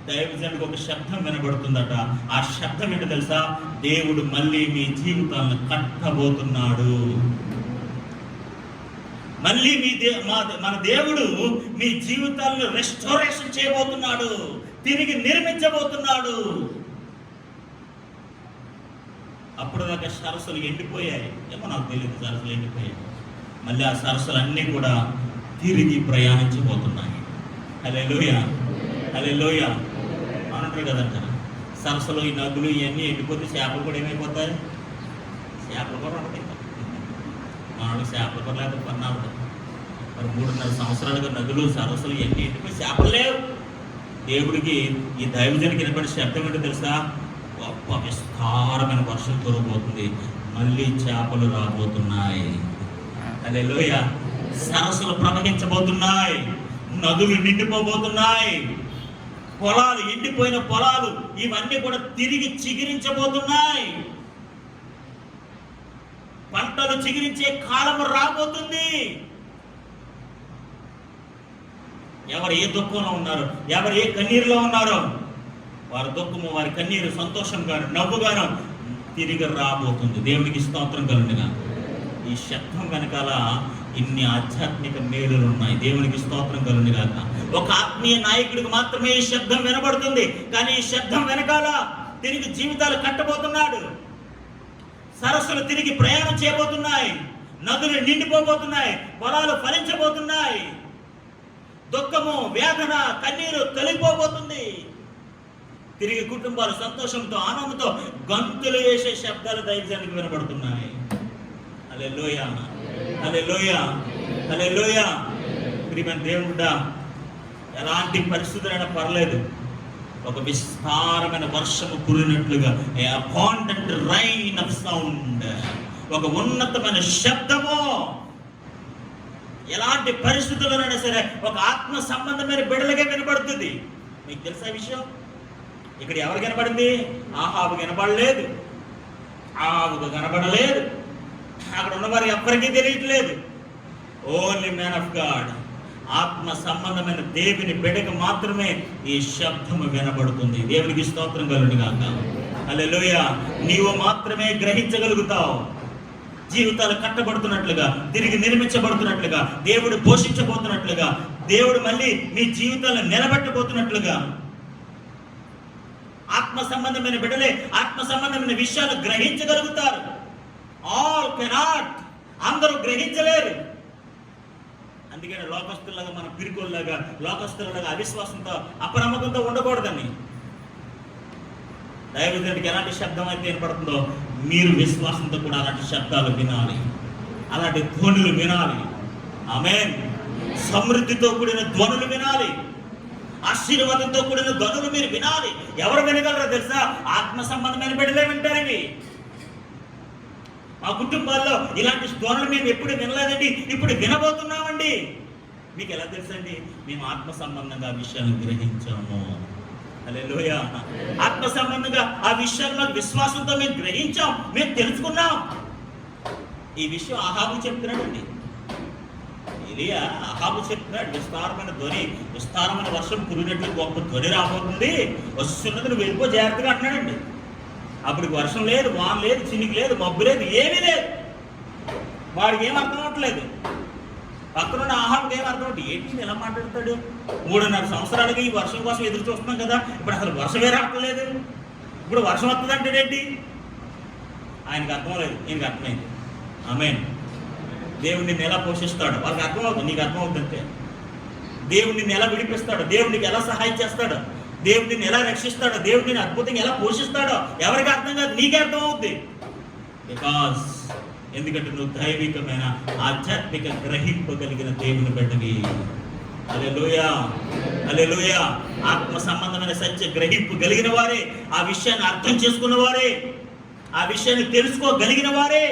దైవజనుడికి ఒక శబ్దం వినబడుతుందట. ఆ శబ్దం ఏంటో తెలుసా? దేవుడు మళ్ళీ మీ జీవితాలను కట్టబోతున్నాడు. మళ్ళీ మన దేవుడు మీ జీవితాలను రెస్టోరేషన్ చేయబోతున్నాడు, తిరిగి నిర్మించబోతున్నాడు. అప్పుడు దాకా సరస్సులు ఎండిపోయాయి. ఏమో నాకు తెలియదు, సరస్సులు ఎండిపోయాయి. మళ్ళీ ఆ సరస్సులు అన్నీ కూడా తిరిగి ప్రయాణించబోతున్నాయి. హల్లెలూయా, హల్లెలూయా అంటారు కదంటారు. సరస్సులో ఈ నదులు ఇవన్నీ ఎండిపోతే చేపలు కూడా ఏమైపోతాయి? చేపలు కూడా ఉంటాయి. మామూలు చేపలు కూడా లేకపోతే పన్నాడు. మరి 3.5 సంవత్సరాలుగా నదులు సరస్సులు ఇవన్నీ ఎండిపోయి చేపలు లేవు. దేవుడికి ఈ దైవజనుడికి వినపడే శబ్దం ఏంటో తెలుసా? గొప్ప విస్తారమైన వర్షం కురవబోతుంది, మళ్ళీ చేపలు రాబోతున్నాయి. హల్లెలూయా. సరస్సులు ప్రవహించబోతున్నాయి, నదులు నిండిపోబోతున్నాయి. పొలాలు, ఎండిపోయిన పొలాలు ఇవన్నీ కూడా తిరిగి చిగురించబోతున్నాయి. పంటలు చిగురించే కాలము రాబోతుంది. ఎవరు ఏ దుఃఖంలో ఉన్నారో, ఎవరు ఏ కన్నీరులో ఉన్నారో, వారి దుఃఖము, వారి కన్నీరు సంతోషంగాను నవ్వుగాను తిరిగి రాబోతుంది. దేవునికి స్తోత్రం కలుగునుగా. ఈ శబ్దం వెనకాల ఇన్ని ఆధ్యాత్మిక మేలులు ఉన్నాయి. దేవునికి స్తోత్రం కలుగునుగా. ఒక ఆత్మీయ నాయకుడికి మాత్రమే ఈ శబ్దం వినబడుతుంది, కానీ ఈ శబ్దం వెనకాల తిరిగి జీవితాలు కట్టబోతున్నాడు. సరస్సులు తిరిగి ప్రయాణం చేయబోతున్నాయి. నదులు నిండిపోబోతున్నాయి. పొలాలు ఫలించబోతున్నాయి. దుఃఖము, వేదన, కన్నీరు తొలగిపోబోతుంది. తిరిగి కుటుంబాలు సంతోషంతో, ఆనందంతో గంతులు వేసే శబ్దాలు దైవజనానికి వినబడుతున్నాయి. హల్లెలూయా, హల్లెలూయా, హల్లెలూయా. ప్రియమైన దేవుడా, ఎలాంటి పరిస్థితులైనా పర్లేదు, ఒక విస్తారమైన వర్షము కురినట్లుగా, అబాండెంట్ రైన్ ఆఫ్ సౌండ్, ఒక ఉన్నతమైన శబ్దము ఎలాంటి పరిస్థితుల్లోనైనా సరే ఒక ఆత్మ సంబంధమైన బిడ్డలుగా వినబడుతుంది. మీకు తెలుసా విషయం? ఇక్కడ ఎవరు కనబడింది? ఆహాబు కనబడలేదు, ఆహాబుకు కనబడలేదు, అక్కడ ఉన్నవారు ఎవ్వరికీ తెలియట్లేదు. ఓన్లీ మ్యాన్ ఆఫ్ గాడ్, ఆత్మ సంబంధమైన దేవుని బిడ్డకు మాత్రమే ఈ శబ్దము వినబడుతుంది. దేవునికి స్తోత్రం కలుగునుగాక. హల్లెలూయా. నీవు మాత్రమే గ్రహించగలుగుతావు. జీవితాలు కట్టబడుతున్నట్లుగా, తిరిగి నిర్మించబడుతున్నట్లుగా, దేవుడు పోషించబోతున్నట్లుగా, దేవుడు మళ్ళీ మీ జీవితాలను నిలబెట్టబోతున్నట్లుగా. ఆత్మ సంబంధమైన బిడ్డలే ఆత్మ సంబంధమైన విషయాలు గ్రహించగలుగుతారు. ఆల్ కెనాట్, అందరూ గ్రహించలేరు. అందుకని లోకస్తులాగా, మన పిరుకోల్లాగా, లోకస్తులాగా అవిశ్వాసంతో, అపనమ్మకంతో ఉండకూడదని. దైవజనుడికి ఎలాంటి శబ్దం అయితే వినపడుతుందో, మీరు విశ్వాసంతో కూడా అలాంటి శబ్దాలు వినాలి, అలాంటి ధ్వనులు వినాలి. ఆమేన్. సమృద్ధితో కూడిన ధ్వనులు వినాలి, ఆశీర్వాదంతో కూడిన ధ్వనులు మీరు వినాలి. ఎవరు వినగలరో తెలుసా? ఆత్మ సంబంధమైన బిడ్డలే వింటారు ఇవి. మా కుటుంబాల్లో ఇలాంటి ధ్వనులు మేము ఎప్పుడు వినలేదండి, ఇప్పుడు వినబోతున్నామండి. మీకు ఎలా తెలుసండి? మేము ఆత్మ సంబంధంగా ఆ విషయాలను గ్రహించాము. హల్లెలూయా. ఆత్మ సంబంధంగా ఆ విషయాలు విశ్వాసంతో మేము గ్రహించాం, మేము తెలుసుకున్నాం. ఈ విషయం ఆహాబు చెప్తున్నాడండి. ఎలీయా ఆహాబు చెప్తున్నాడు, విస్తారమైన ధ్వని, విస్తారమైన వర్షం కురినట్లు గొప్ప ధ్వని రాబోతుంది, వస్తున్నది, నువ్వు వెళ్ళిపో జాగ్రత్తగా అంటున్నాడండి. అప్పుడు వర్షం లేదు, వాన లేదు, చినికి లేదు, మబ్బు లేదు, ఏమీ లేదు. వాడికి ఏం అర్థం అవ్వట్లేదు. పక్కనున్న ఆహారం ఏం అర్థం అవుతుంది? ఏంటి ఎలా మాట్లాడతాడు? 3.5 సంవత్సరాలకి ఈ వర్షం కోసం ఎదురు చూస్తున్నాం కదా, ఇప్పుడు అసలు వర్షమే రావట్లేదు, ఇప్పుడు వర్షం వస్తుంది అంటే ఏంటి? ఆయనకు అర్థం లేదు, ఈయనకి అర్థమైంది. ఆమేన్. దేవుడు నిన్ను ఎలా పోషిస్తాడు వాళ్ళకి అర్థమవుతుంది, నీకు అర్థమవుతుంది అంతే. దేవుడు నిన్ను ఎలా విడిపిస్తాడు, దేవుడు నీకు ఎలా సహాయం చేస్తాడు, దేవుడు నిన్ను ఎలా రక్షిస్తాడో, దేవుడు నిన్ను అద్భుతంగా ఎలా పోషిస్తాడో ఎవరికి అర్థం కాదు, నీకే అర్థం అవుద్ది. బికాస్ ఎందుకంటే నువ్వు దైవికమైన ఆధ్యాత్మిక గ్రహింపగలిగిన దేవుని బిడ్డవి. హల్లెలూయా, హల్లెలూయా. ఆత్మ సంబంధమైన సత్య గ్రహింపు కలిగిన వారే, ఆ విషయాన్ని అర్థం చేసుకున్న వారే, ఆ విషయాన్ని తెలుసుకోగలిగిన వారే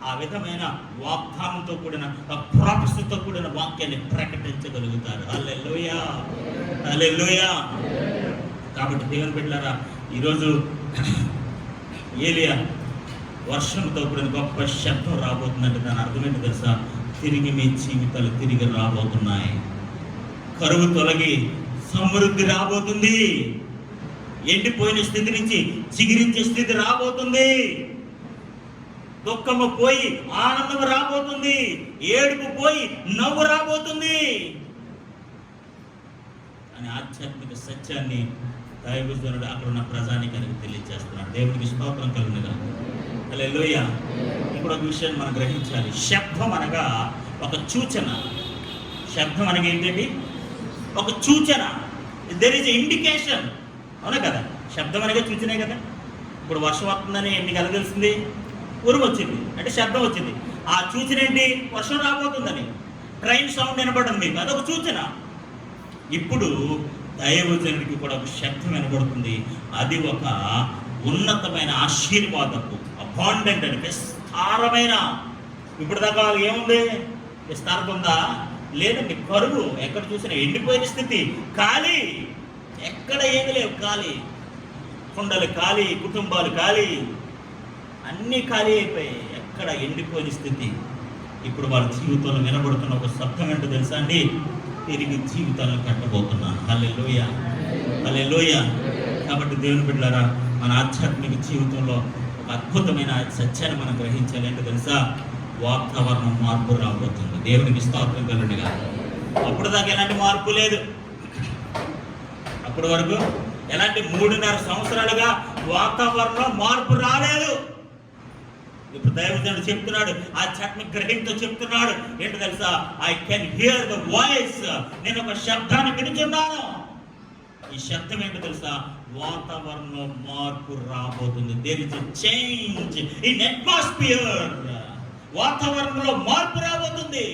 ఆ విధమైన వాగ్దానంతో కూడిన, ప్రాఫెసీతో కూడిన వాక్యాన్ని ప్రకటించగలుగుతారు. హల్లెలూయా, హల్లెలూయా. కాబట్టి దేవుని బిడ్డలారా, ఈరోజు ఏలియా వర్షంతో కూడిన గొప్ప శబ్దం రాబోతుందంటే దాని అర్థమేంటి తెలుసా? తిరిగి మీ జీవితాలు తిరిగి రాబోతున్నాయి. కరువు తొలగి సమృద్ధి రాబోతుంది. ఎండిపోయిన స్థితి నుంచి చిగిరించే స్థితి రాబోతుంది. దుఃఖము పోయి ఆనందం రాబోతుంది. ఏడుపు పోయి నవ్వు రాబోతుంది అని ఆధ్యాత్మిక సత్యాన్ని దైవజనుడు అక్కడ ఉన్న ప్రజానికానికి తెలియజేస్తున్నాడు. దేవుడికి స్తోత్రం కలుగునుగా. హల్లెలూయా. ఇప్పుడు ఒక విషయాన్ని మనం గ్రహించాలి. శబ్దం అనగా ఒక సూచన. శబ్దం అనగా ఏంటండి? ఒక సూచన. There is indication. అవునా కదా? శబ్దం అనగా సూచనే కదా. ఇప్పుడు వర్షం వస్తుందని మీకు ఎలా తెలిసింది? ఉరుము వచ్చింది అంటే శబ్దం వచ్చింది. ఆ సూచన ఏంటి? వర్షం రాబోతుందని. ట్రైన్ సౌండ్ వినపడుతుంది మీకు, అదొక సూచన. ఇప్పుడు దైవజనుడికి కూడా ఒక శబ్దం వినబడుతుంది. అది ఒక ఉన్నతమైన ఆశీర్వాదపు, అబాండెంట్ అని, విస్తారమైన. ఇప్పుడు దాకా ఏముంది? విస్తారత ఉందా? లేదండి, కరువు. ఎక్కడ చూసినా ఎండిపోయిన స్థితి, ఖాళీ, ఎక్కడ ఏమి లేవు, ఖాళీ. కుండలు ఖాళీ, కుటుంబాలు ఖాళీ, అన్నీ ఖాళీ అయిపోయాయి, ఎక్కడ ఎండిపోయిన స్థితి. ఇప్పుడు వాళ్ళ జీవితంలో వినబడుతున్న ఒక శబ్దం ఏంటో తెలుసా అండి? తిరిగి జీవితాలను కట్టబోతున్నాను. హల్లెలూయా, హల్లెలూయా. కాబట్టి దేవుని బిడ్డలారా, మన ఆధ్యాత్మిక జీవితంలో ఒక అద్భుతమైన సత్యాన్ని మనం గ్రహించాలి. ఏంటో తెలుసా? వాతావరణం మార్పు రాబోతుంది. దేవునికి స్తోత్రం కలుగునుగా. అప్పుడు దాకా ఎలాంటి మార్పు లేదు. అప్పటి వరకు ఎలాంటి 3.5 సంవత్సరాలుగా వాతావరణంలో మార్పు రాలేదు. ఇప్పుడు దైవజనుడు చెప్తున్నాడు, ఆధ్యాత్మిక గ్రహింతో చెప్తున్నాడు. ఏంటో తెలుసా? I can hear the voice. నేను ఒక శబ్దాన్ని వినుచున్నాను. ఈ శబ్దం ఏంటో తెలుసా? వాతావరణంలో మార్పు రాబోతుంది. There is a change in atmosphere. వాతావరణంలో మార్పు రాబోతుంది.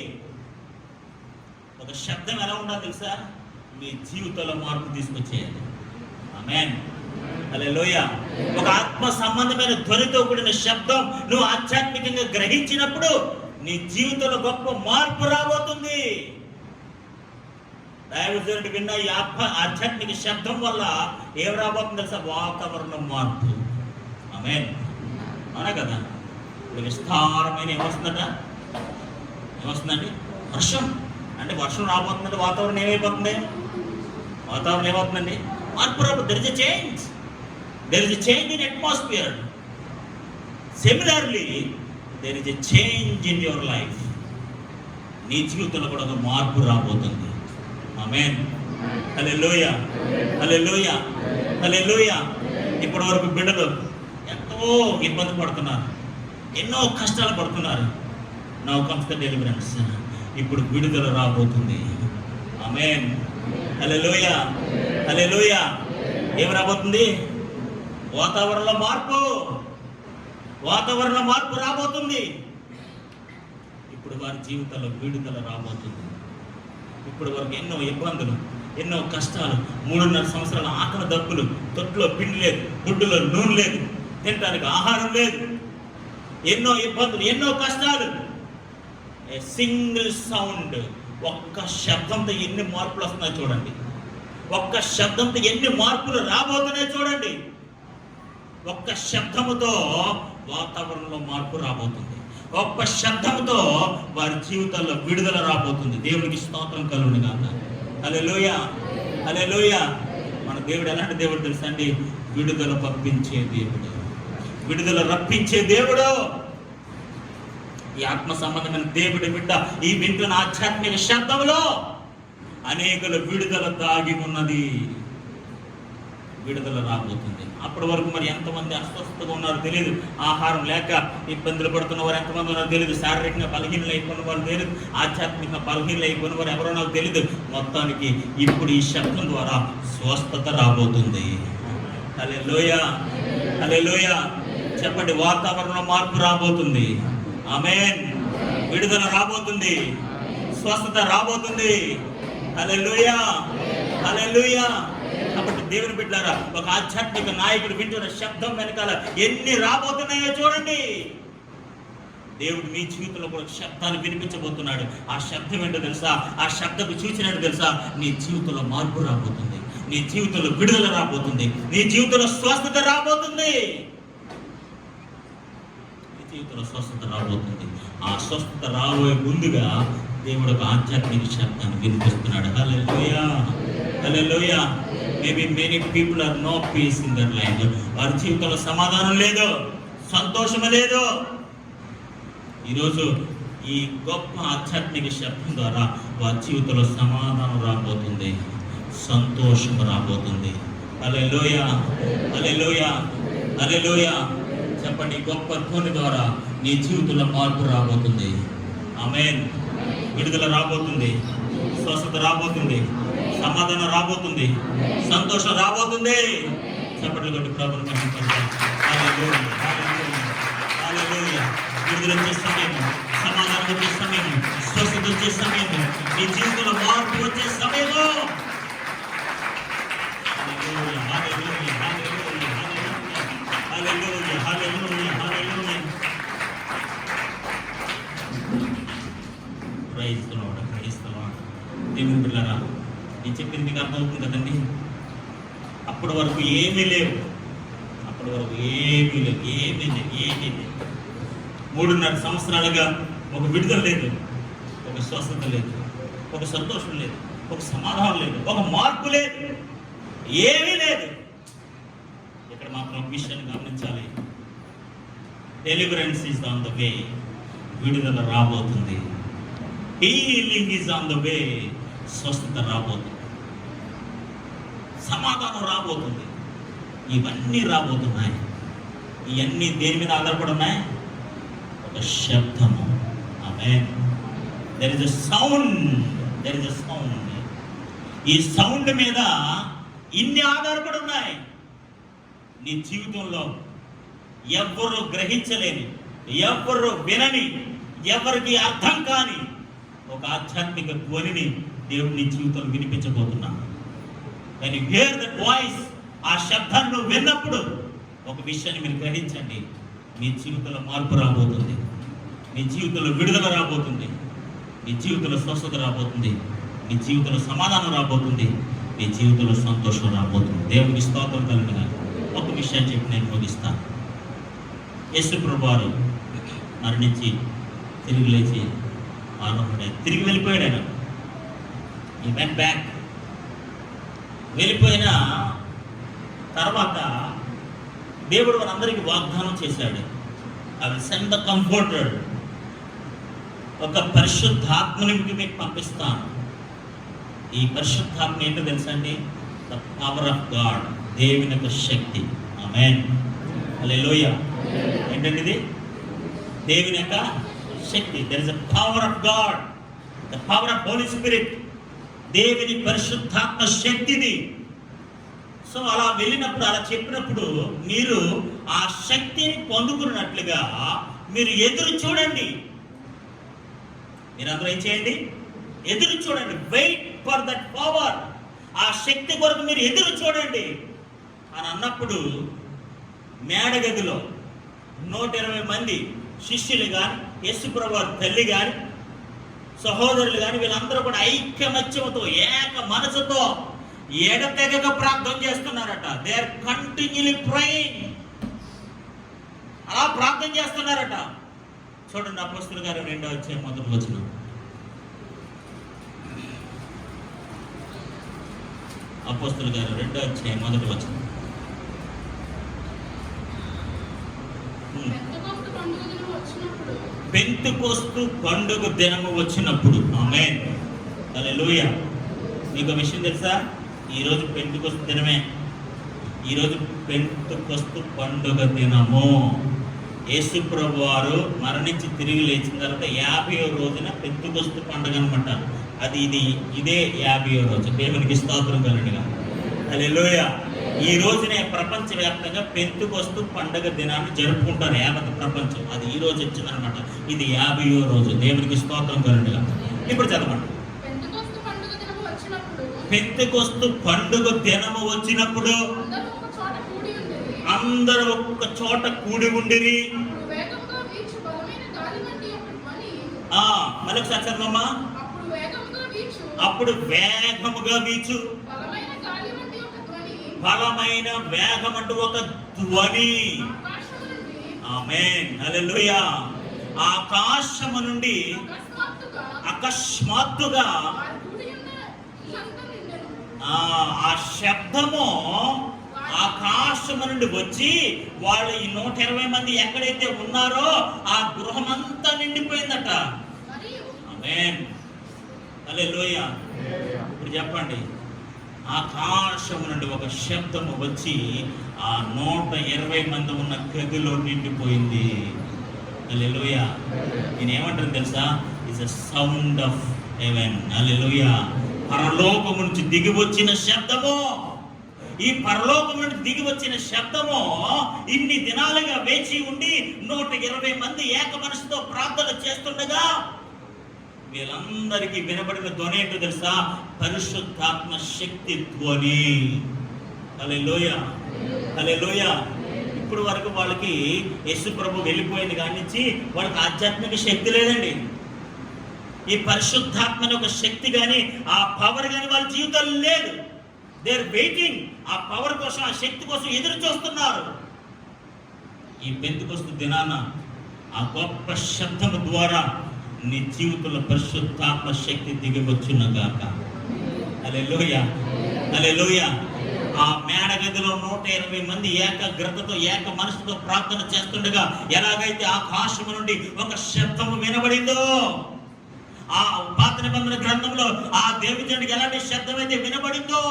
ఒక శబ్దం ఎలా ఉండాలి తెలుసా? మీ జీవితంలో మార్పు తీసుకొచ్చేయాలి. ఆమేన్, హల్లెలూయా. ఒక ఆత్మ సంబంధమైన ధ్వనితో కూడిన శబ్దం నువ్వు ఆధ్యాత్మికంగా గ్రహించినప్పుడు నీ జీవితంలో గొప్ప మార్పు రాబోతుంది. దైవజనుడు విన్న ఈ ఆధ్యాత్మిక శబ్దం వల్ల ఏం రాబోతుంది తెలుసా? వాతావరణం మార్పు. ఆమేన్, అవునా కదా? విస్తారమైన ఏమొస్తుందట? ఏమొస్తుందండి? వర్షం. అంటే వర్షం రాబోతుందంటే వాతావరణం ఏమైపోతుంది? వాతావరణం ఏమవుతుందండి? మార్పు రాబోతుంది. There is a change. There is a change in atmosphere. Similarly, there is a change in your life. నీ జీవితంలో కూడా ఒక మార్పు రాబోతుంది. ఆమేన్, హల్లెలూయా, హల్లెలూయా, హల్లెలూయా. ఇప్పటి వరకు బిడ్డలు ఎంతో ఇబ్బంది పడుతున్నారు, ఎన్నో కష్టాలు పడుతున్నారు. Now comes the deliverance. ఇప్పుడు విడుదల రాబోతుంది. ఆమేన్, హల్లెలూయా, హల్లెలూయా. ఏం రాబోతుంది? వాతావరణంలో మార్పు. వాతావరణ మార్పు రాబోతుంది. ఇప్పుడు వారి జీవితంలో విడుదల రాబోతుంది. ఇప్పుడు వరకు ఎన్నో ఇబ్బందులు, ఎన్నో కష్టాలు, 3.5 సంవత్సరాల ఆకలి దప్పులు, తొట్టులో పిండి లేదు, గుడ్డులో నూనె లేదు, తినడానికి ఆహారం లేదు, ఎన్నో ఇబ్బందులు, ఎన్నో కష్టాలు. ఏ సింగిల్ సౌండ్, ఒక్క శబ్దంతో ఎన్ని మార్పులు వస్తున్నాయి చూడండి. ఒక్క శబ్దంతో ఎన్ని మార్పులు రాబోతున్నాయి చూడండి. ఒక్క శబ్దముతో వాతావరణంలో మార్పు రాబోతుంది. ఒక్క శబ్దముతో వారి జీవితాల్లో విడుదల రాబోతుంది. దేవునికి స్తోత్రం కలుగును గాక. హల్లెలూయా, హల్లెలూయా. మన దేవుడు ఎలాంటి దేవుడు తెలుసా అండి? విడుదల పంపించే దేవుడు, విడుదల రప్పించే దేవుడు. ఈ ఆత్మ సంబంధమైన దేవుడి బిడ్డ ఈ వింటున్న ఆధ్యాత్మిక శబ్దంలో అనేకుల విడుదల దాగి ఉన్నది. విడుదల రాబోతుంది. అప్పటి వరకు మరి ఎంతమంది అస్వస్థతగా ఉన్నారో తెలియదు, ఆహారం లేక ఇబ్బందులు పడుతున్న వారు ఎంతమంది ఉన్నారో తెలియదు, శారీరకంగా బలహీనలు అయిపోయిన వారు తెలియదు, ఆధ్యాత్మికంగా బలహీనలు అయిపోయిన వారు ఎవరో నాకు తెలియదు. మొత్తానికి ఇప్పుడు ఈ శబ్దం ద్వారా స్వస్థత రాబోతుంది. హల్లెలూయా, హల్లెలూయా. చెప్పండి, వాతావరణంలో మార్పు రాబోతుంది. ఆమేన్. విడుదల రాబోతుంది, స్వస్థత రాబోతుంది. హల్లెలూయా, హల్లెలూయా. కాబట్టి దేవుని బిడ్డలారా, ఒక ఆధ్యాత్మిక నాయకుడు వింటున్న శబ్దం వెనకాల ఎన్ని రాబోతున్నాయో చూడండి. దేవుడు మీ జీవితంలో కూడా శబ్దాన్ని వినిపించబోతున్నాడు. ఆ శబ్దం ఏంటో తెలుసా? ఆ శబ్దం చూసినట్టు తెలుసా? నీ జీవితంలో మార్పు రాబోతుంది, నీ జీవితంలో విడుదల రాబోతుంది, నీ జీవితంలో స్వస్థత రాబోతుంది, నీ జీవితంలో స్వస్థత రాబోతుంది. ఆ స్వస్థత రాబోయే ముందుగా దేవుడు ఒక ఆధ్యాత్మిక శబ్దాన్ని వినిపిస్తున్నాడు. Hallelujah, hallelujah. Maybe many people are no peace in their life. వారి జీవితంలో సమాధానం లేదు, సంతోషం లేదు. ఈరోజు ఈ గొప్ప ఆధ్యాత్మిక శబ్దం ద్వారా వారి జీవితంలో సమాధానం రాబోతుంది, సంతోషం రాబోతుంది. హల్లెలూయా, హల్లెలూయా, హల్లెలూయా. చెప్పండి, గొప్ప ధ్వని ద్వారా నీ జీవితంలో మార్పు రాబోతుంది. ఆమేన్. విడుదల రాబోతుంది, స్వస్థత రాబోతుంది, సమాధానం రాబోతుంది, సంతోషం రాబోతుంది. చెప్పండి కొట్టి ప్రభువుని మహిమపరచాలి. హల్లెలూయా, హల్లెలూయా, హల్లెలూయా. విడుదల వచ్చే సమయం, సమాధానం వచ్చే సమయం, స్వస్థత వచ్చే సమయం, నీ జీవితంలో మార్పు వచ్చే సమయము. హల్లెలూయా, హల్లెలూయా, హల్లెలూయా, హల్లెలూయా, హల్లెలూయా, హల్లెలూయా. క్రైస్తవం దేవుని పిల్లరా, నేను చెప్పింది మీకు అర్థమవుతుంది కదండి. అప్పటి వరకు ఏమీ లేవు, అప్పటి వరకు ఏమీ లేదు. 3.5 సంవత్సరాలుగా ఒక విడుదల లేదు, ఒక స్వస్థత లేదు, ఒక సంతోషం లేదు, ఒక సమాధానం లేదు, ఒక మార్పు లేదు, ఏమీ లేదు. ఇక్కడ మాత్రం ఒక విషయాన్ని గమనించాలి. Deliverance is on the way. విడుదల రాబోతుంది. Healing is on the way. స్వస్థత రాబోతుంది, సమాధానం రాబోతుంది, ఇవన్నీ రాబోతున్నాయి. ఇవన్నీ దేని మీద ఆధారపడి ఉన్నాయి? ఒక శబ్దము. Amen. There is a sound. ఈ సౌండ్ మీద ఇన్ని ఆధారపడి ఉన్నాయి. నీ జీవితంలో ఎవ్వరు గ్రహించలేని, ఎవ్వరు వినని, ఎవరికి అర్థం కాని ఒక ఆధ్యాత్మిక ధ్వనిని దేవుడు నీ జీవితంలో వినిపించబోతున్నాడు. When you hear that voice, ఆ శబ్దాన్ని విన్నప్పుడు ఒక విషయాన్ని మీరు గ్రహించండి. మీ జీవితంలో మార్పు రాబోతుంది, మీ జీవితంలో విడుదల రాబోతుంది, మీ జీవితంలో స్వస్థత రాబోతుంది, మీ జీవితంలో సమాధానం రాబోతుంది, మీ జీవితంలో సంతోషం రాబోతుంది. దేవునికి స్తోత్రం కలుగుగా. ఒక విషయం చెప్పి నేను ముగిస్తాను. యేసు ప్రభువారు మరణించి తిరిగి లేచి తిరిగి వెళ్ళిపోయాడు. ఆయన ఈ వెంట్ బ్యాక్. వెళ్ళిపోయిన తర్వాత దేవుడు మనందరికీ వాగ్దానం చేశాడు. I will send the comforter. ఒక పరిశుద్ధాత్మని మీకు పంపిస్తాను. ఈ పరిశుద్ధాత్మ ఏంటో తెలుసా అండి? The power of God. దేవుని యొక్క శక్తి. ఆమేన్. హల్లెలూయా. ఏంటండి ఇది? దేవుని యొక్క శక్తి. There is the power of God, the power of holy spirit. దేవుని పరిశుద్ధాత్మ శక్తిది. సో అలా వెళ్ళినప్పుడు, అలా చెప్పినప్పుడు మీరు ఆ శక్తిని పొందుకున్నట్లుగా మీరు ఎదురు చూడండి. మీరందరూ ఏం చేయండి? ఎదురు చూడండి. Wait for that power. ఆ శక్తి కొరకు మీరు ఎదురు చూడండి అని అన్నప్పుడు మేడగదిలో 120 మంది శిష్యులు కానీ, యేసుప్రభు తల్లి కానీ, సహోదరులు కానీ, వీళ్ళందరూ కూడా ఐక్యమత్యముతో, ఏక మనసుతో ఎడతెగక ప్రార్థన చేస్తున్నారట. They are continuously praying. అలా ప్రార్థన చేస్తున్నారట. చూడండి అపోస్తలుల గారు 2వ అధ్యాయం 1వ వచనం. అపోస్తలుల గారు 2వ అధ్యాయం 1వ వచనం. పెంతెకోస్తు పండుగ దినము వచ్చినప్పుడు. ఆమేన్. హల్లెలూయా. మీకు విషయం తెలుసా? ఈరోజు పెంతెకోస్తు దినమే. ఈరోజు పెంతెకోస్తు పండుగ దినము. యేసు ప్రభు వారు మరణించి తిరిగి లేచిన తర్వాత 50వ రోజున పెంతెకోస్తు పండుగ అనమాట. ఇదే 50వ రోజు. దేవునికి స్తోత్రం కలుగుగా. హల్లెలూయా. ఈ రోజునే ప్రపంచవ్యాప్తంగా పెంతెకోస్తు పండుగ దినాన్ని జరుపుకుంటారు యావత్ ప్రపంచం. అది ఈ రోజు వచ్చిందనమాట. ఇది 50వ రోజు. దేవునికి స్తోత్రం కలుగుగా. ఇప్పుడు చదవండి. పెంతెకోస్తు పండుగ దినము వచ్చినప్పుడు అందరూ ఒక్క చోట కూడి ఉండిరి. మళ్ళీ ఒకసారి చదవమ్మా. అప్పుడు వేగముగా వీచు బలమైన వేగం అంటూ ఒక ధ్వని. ఆమేన్. హల్లెలూయా. ఆకాశము నుండి అకస్మాత్తుగా ఆ శబ్దము ఆకాశము నుండి వచ్చి వాళ్ళు ఈ 120 మంది ఎక్కడైతే ఉన్నారో ఆ గృహమంతా నిండిపోయిందట. ఆమేన్. హల్లెలూయా. ఇప్పుడు చెప్పండి. ఆకాశము నుండి ఒక శబ్దము వచ్చి ఆ 120 మంది ఉన్న గదిలో నిండిపోయింది. హల్లెలూయా. నేనేమంటాను తెలుసా? It's a sound of heaven. Hallelujah. పరలోకము నుంచి దిగి వచ్చిన శబ్దము. ఈ పరలోకము నుండి దిగి వచ్చిన శబ్దము ఇన్ని దినాలుగా వేచి ఉండి 120 మంది ఏక మనసుతో ప్రార్థన చేస్తుండగా వీళ్ళందరికీ వినబడిన ధ్వని ఏంటో తెలుసా? పరిశుద్ధాత్మ శక్తి ధ్వని. హల్లెలూయా. హల్లెలూయా. ఇప్పుడు వరకు వాళ్ళకి యేసు ప్రభు వెళ్ళిపోయింది కానించి వాళ్ళకి ఆధ్యాత్మిక శక్తి లేదండి. ఈ పరిశుద్ధాత్మని ఒక శక్తి కానీ ఆ పవర్ కానీ వాళ్ళ జీవితంలో లేదు. They are waiting. ఆ పవర్ కోసం, ఆ శక్తి కోసం ఎదురు చూస్తున్నారు. ఈ పెంతెకొస్తు దినాన ఆ గొప్ప శబ్దము ద్వారా నీ జీవితంలో పరిశుద్ధాత్మ శక్తి దిగి వచ్చునగాక. హల్లెలూయా, హల్లెలూయా. ఆ మేడగదిలో 120 మంది ఏకాగ్రతతో, ఏక మనసుతో ప్రార్థన చేస్తుండగా ఎలాగైతే ఆకాశము నుండి ఒక శబ్దము వినబడిందో, ఆ పాత నిబంధన గ్రంథంలో ఆ దేవునికి ఎలాంటి శబ్దం అయితే వినబడిందో,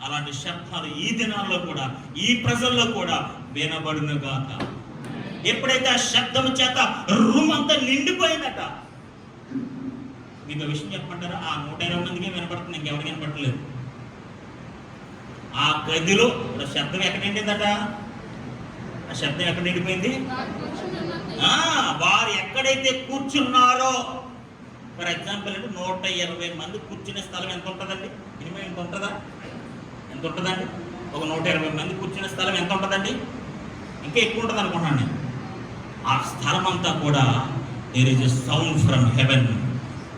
అలాంటి శబ్దాలు ఈ దినాల్లో కూడా, ఈ ప్రజల్లో కూడా వినబడునుగాక. ఎప్పుడైతే ఆ శబ్దము చేత రూమ్ అంతా నిండిపోయిందట. మీకు విషయం చెప్పమంటారా? ఆ 120 మందికి వినపడుతుంది, ఇంకెవరికి వినపడలేదు. ఆ గదిలో శబ్దం ఎక్కడ నిండిందట? ఆ శబ్దం ఎక్కడ నిండిపోయింది? వారు ఎక్కడైతే కూర్చున్నారో, ఫర్ ఎగ్జాంపుల్ అంటే 120 మంది కూర్చునే స్థలం ఎంత ఉంటుందండి? మినిమం ఎంత ఉంటుందా? ఎంత ఉంటుందండి? ఒక 120 మంది కూర్చునే స్థలం ఎంత ఉంటుందండి? ఇంకా ఎక్కువ ఉంటుంది అనుకుంటున్నాను నేను. ఆ స్థలం అంతా కూడా there is a sound from heaven.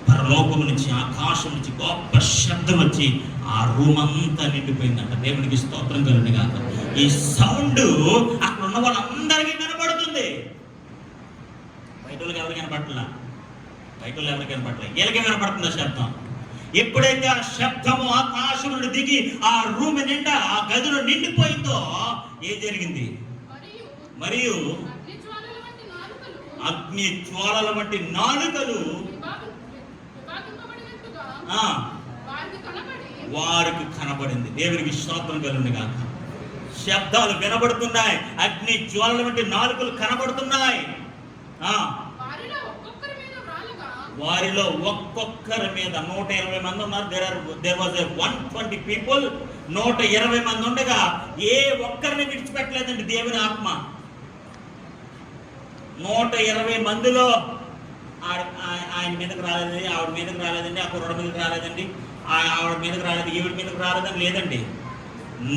పరలోకం నుంచి, ఆకాశం నుంచి గొప్ప శబ్దం వచ్చి ఆ రూమ్ అంతా నిండిపోయిందంట. దేవునికి స్తోత్రం కలుగును గాక. ఈ సౌండ్ అక్కడ ఉన్న వాళ్ళందరికీ వినపడుతుంది. బయట వాళ్ళకి ఎవరికి వినపడట్లా, బయట వాళ్ళు ఎవరికి వినపడలేదు, వీళ్ళకి వినపడుతుంది ఆ శబ్దం. ఎప్పుడైతే ఆ శబ్దము ఆకాశం నుండి దిగి ఆ రూమ్ నిండా, ఆ గదిలో నిండిపోయిందో ఏం జరిగింది? మరియు అగ్ని జ్వాలల వంటి నాలుకలు వారికి కనబడింది. దేవునికి స్తోత్రం కలుగును గాక. శబ్దాలు వినబడుతున్నాయి, అగ్ని జ్వాలల వంటి నాలుకలు కనబడుతున్నాయి. వారిలో ఒక్కొక్కరి మీద 120 మంది ఉన్నారు. There was 120 people. 120 మంది ఉండగా ఏ ఒక్కరిని విడిచిపెట్టలేదండి దేవుని ఆత్మ. 120 మందిలో ఆయన మీదకి రాలేదండి, ఆవిడ మీదకి రాలేదండి, ఆ కుర్రోడి మీదకి రాలేదండి, ఆవిడ మీదకి రాలేదు, ఈవిడ మీదకి రాలేదని లేదండి.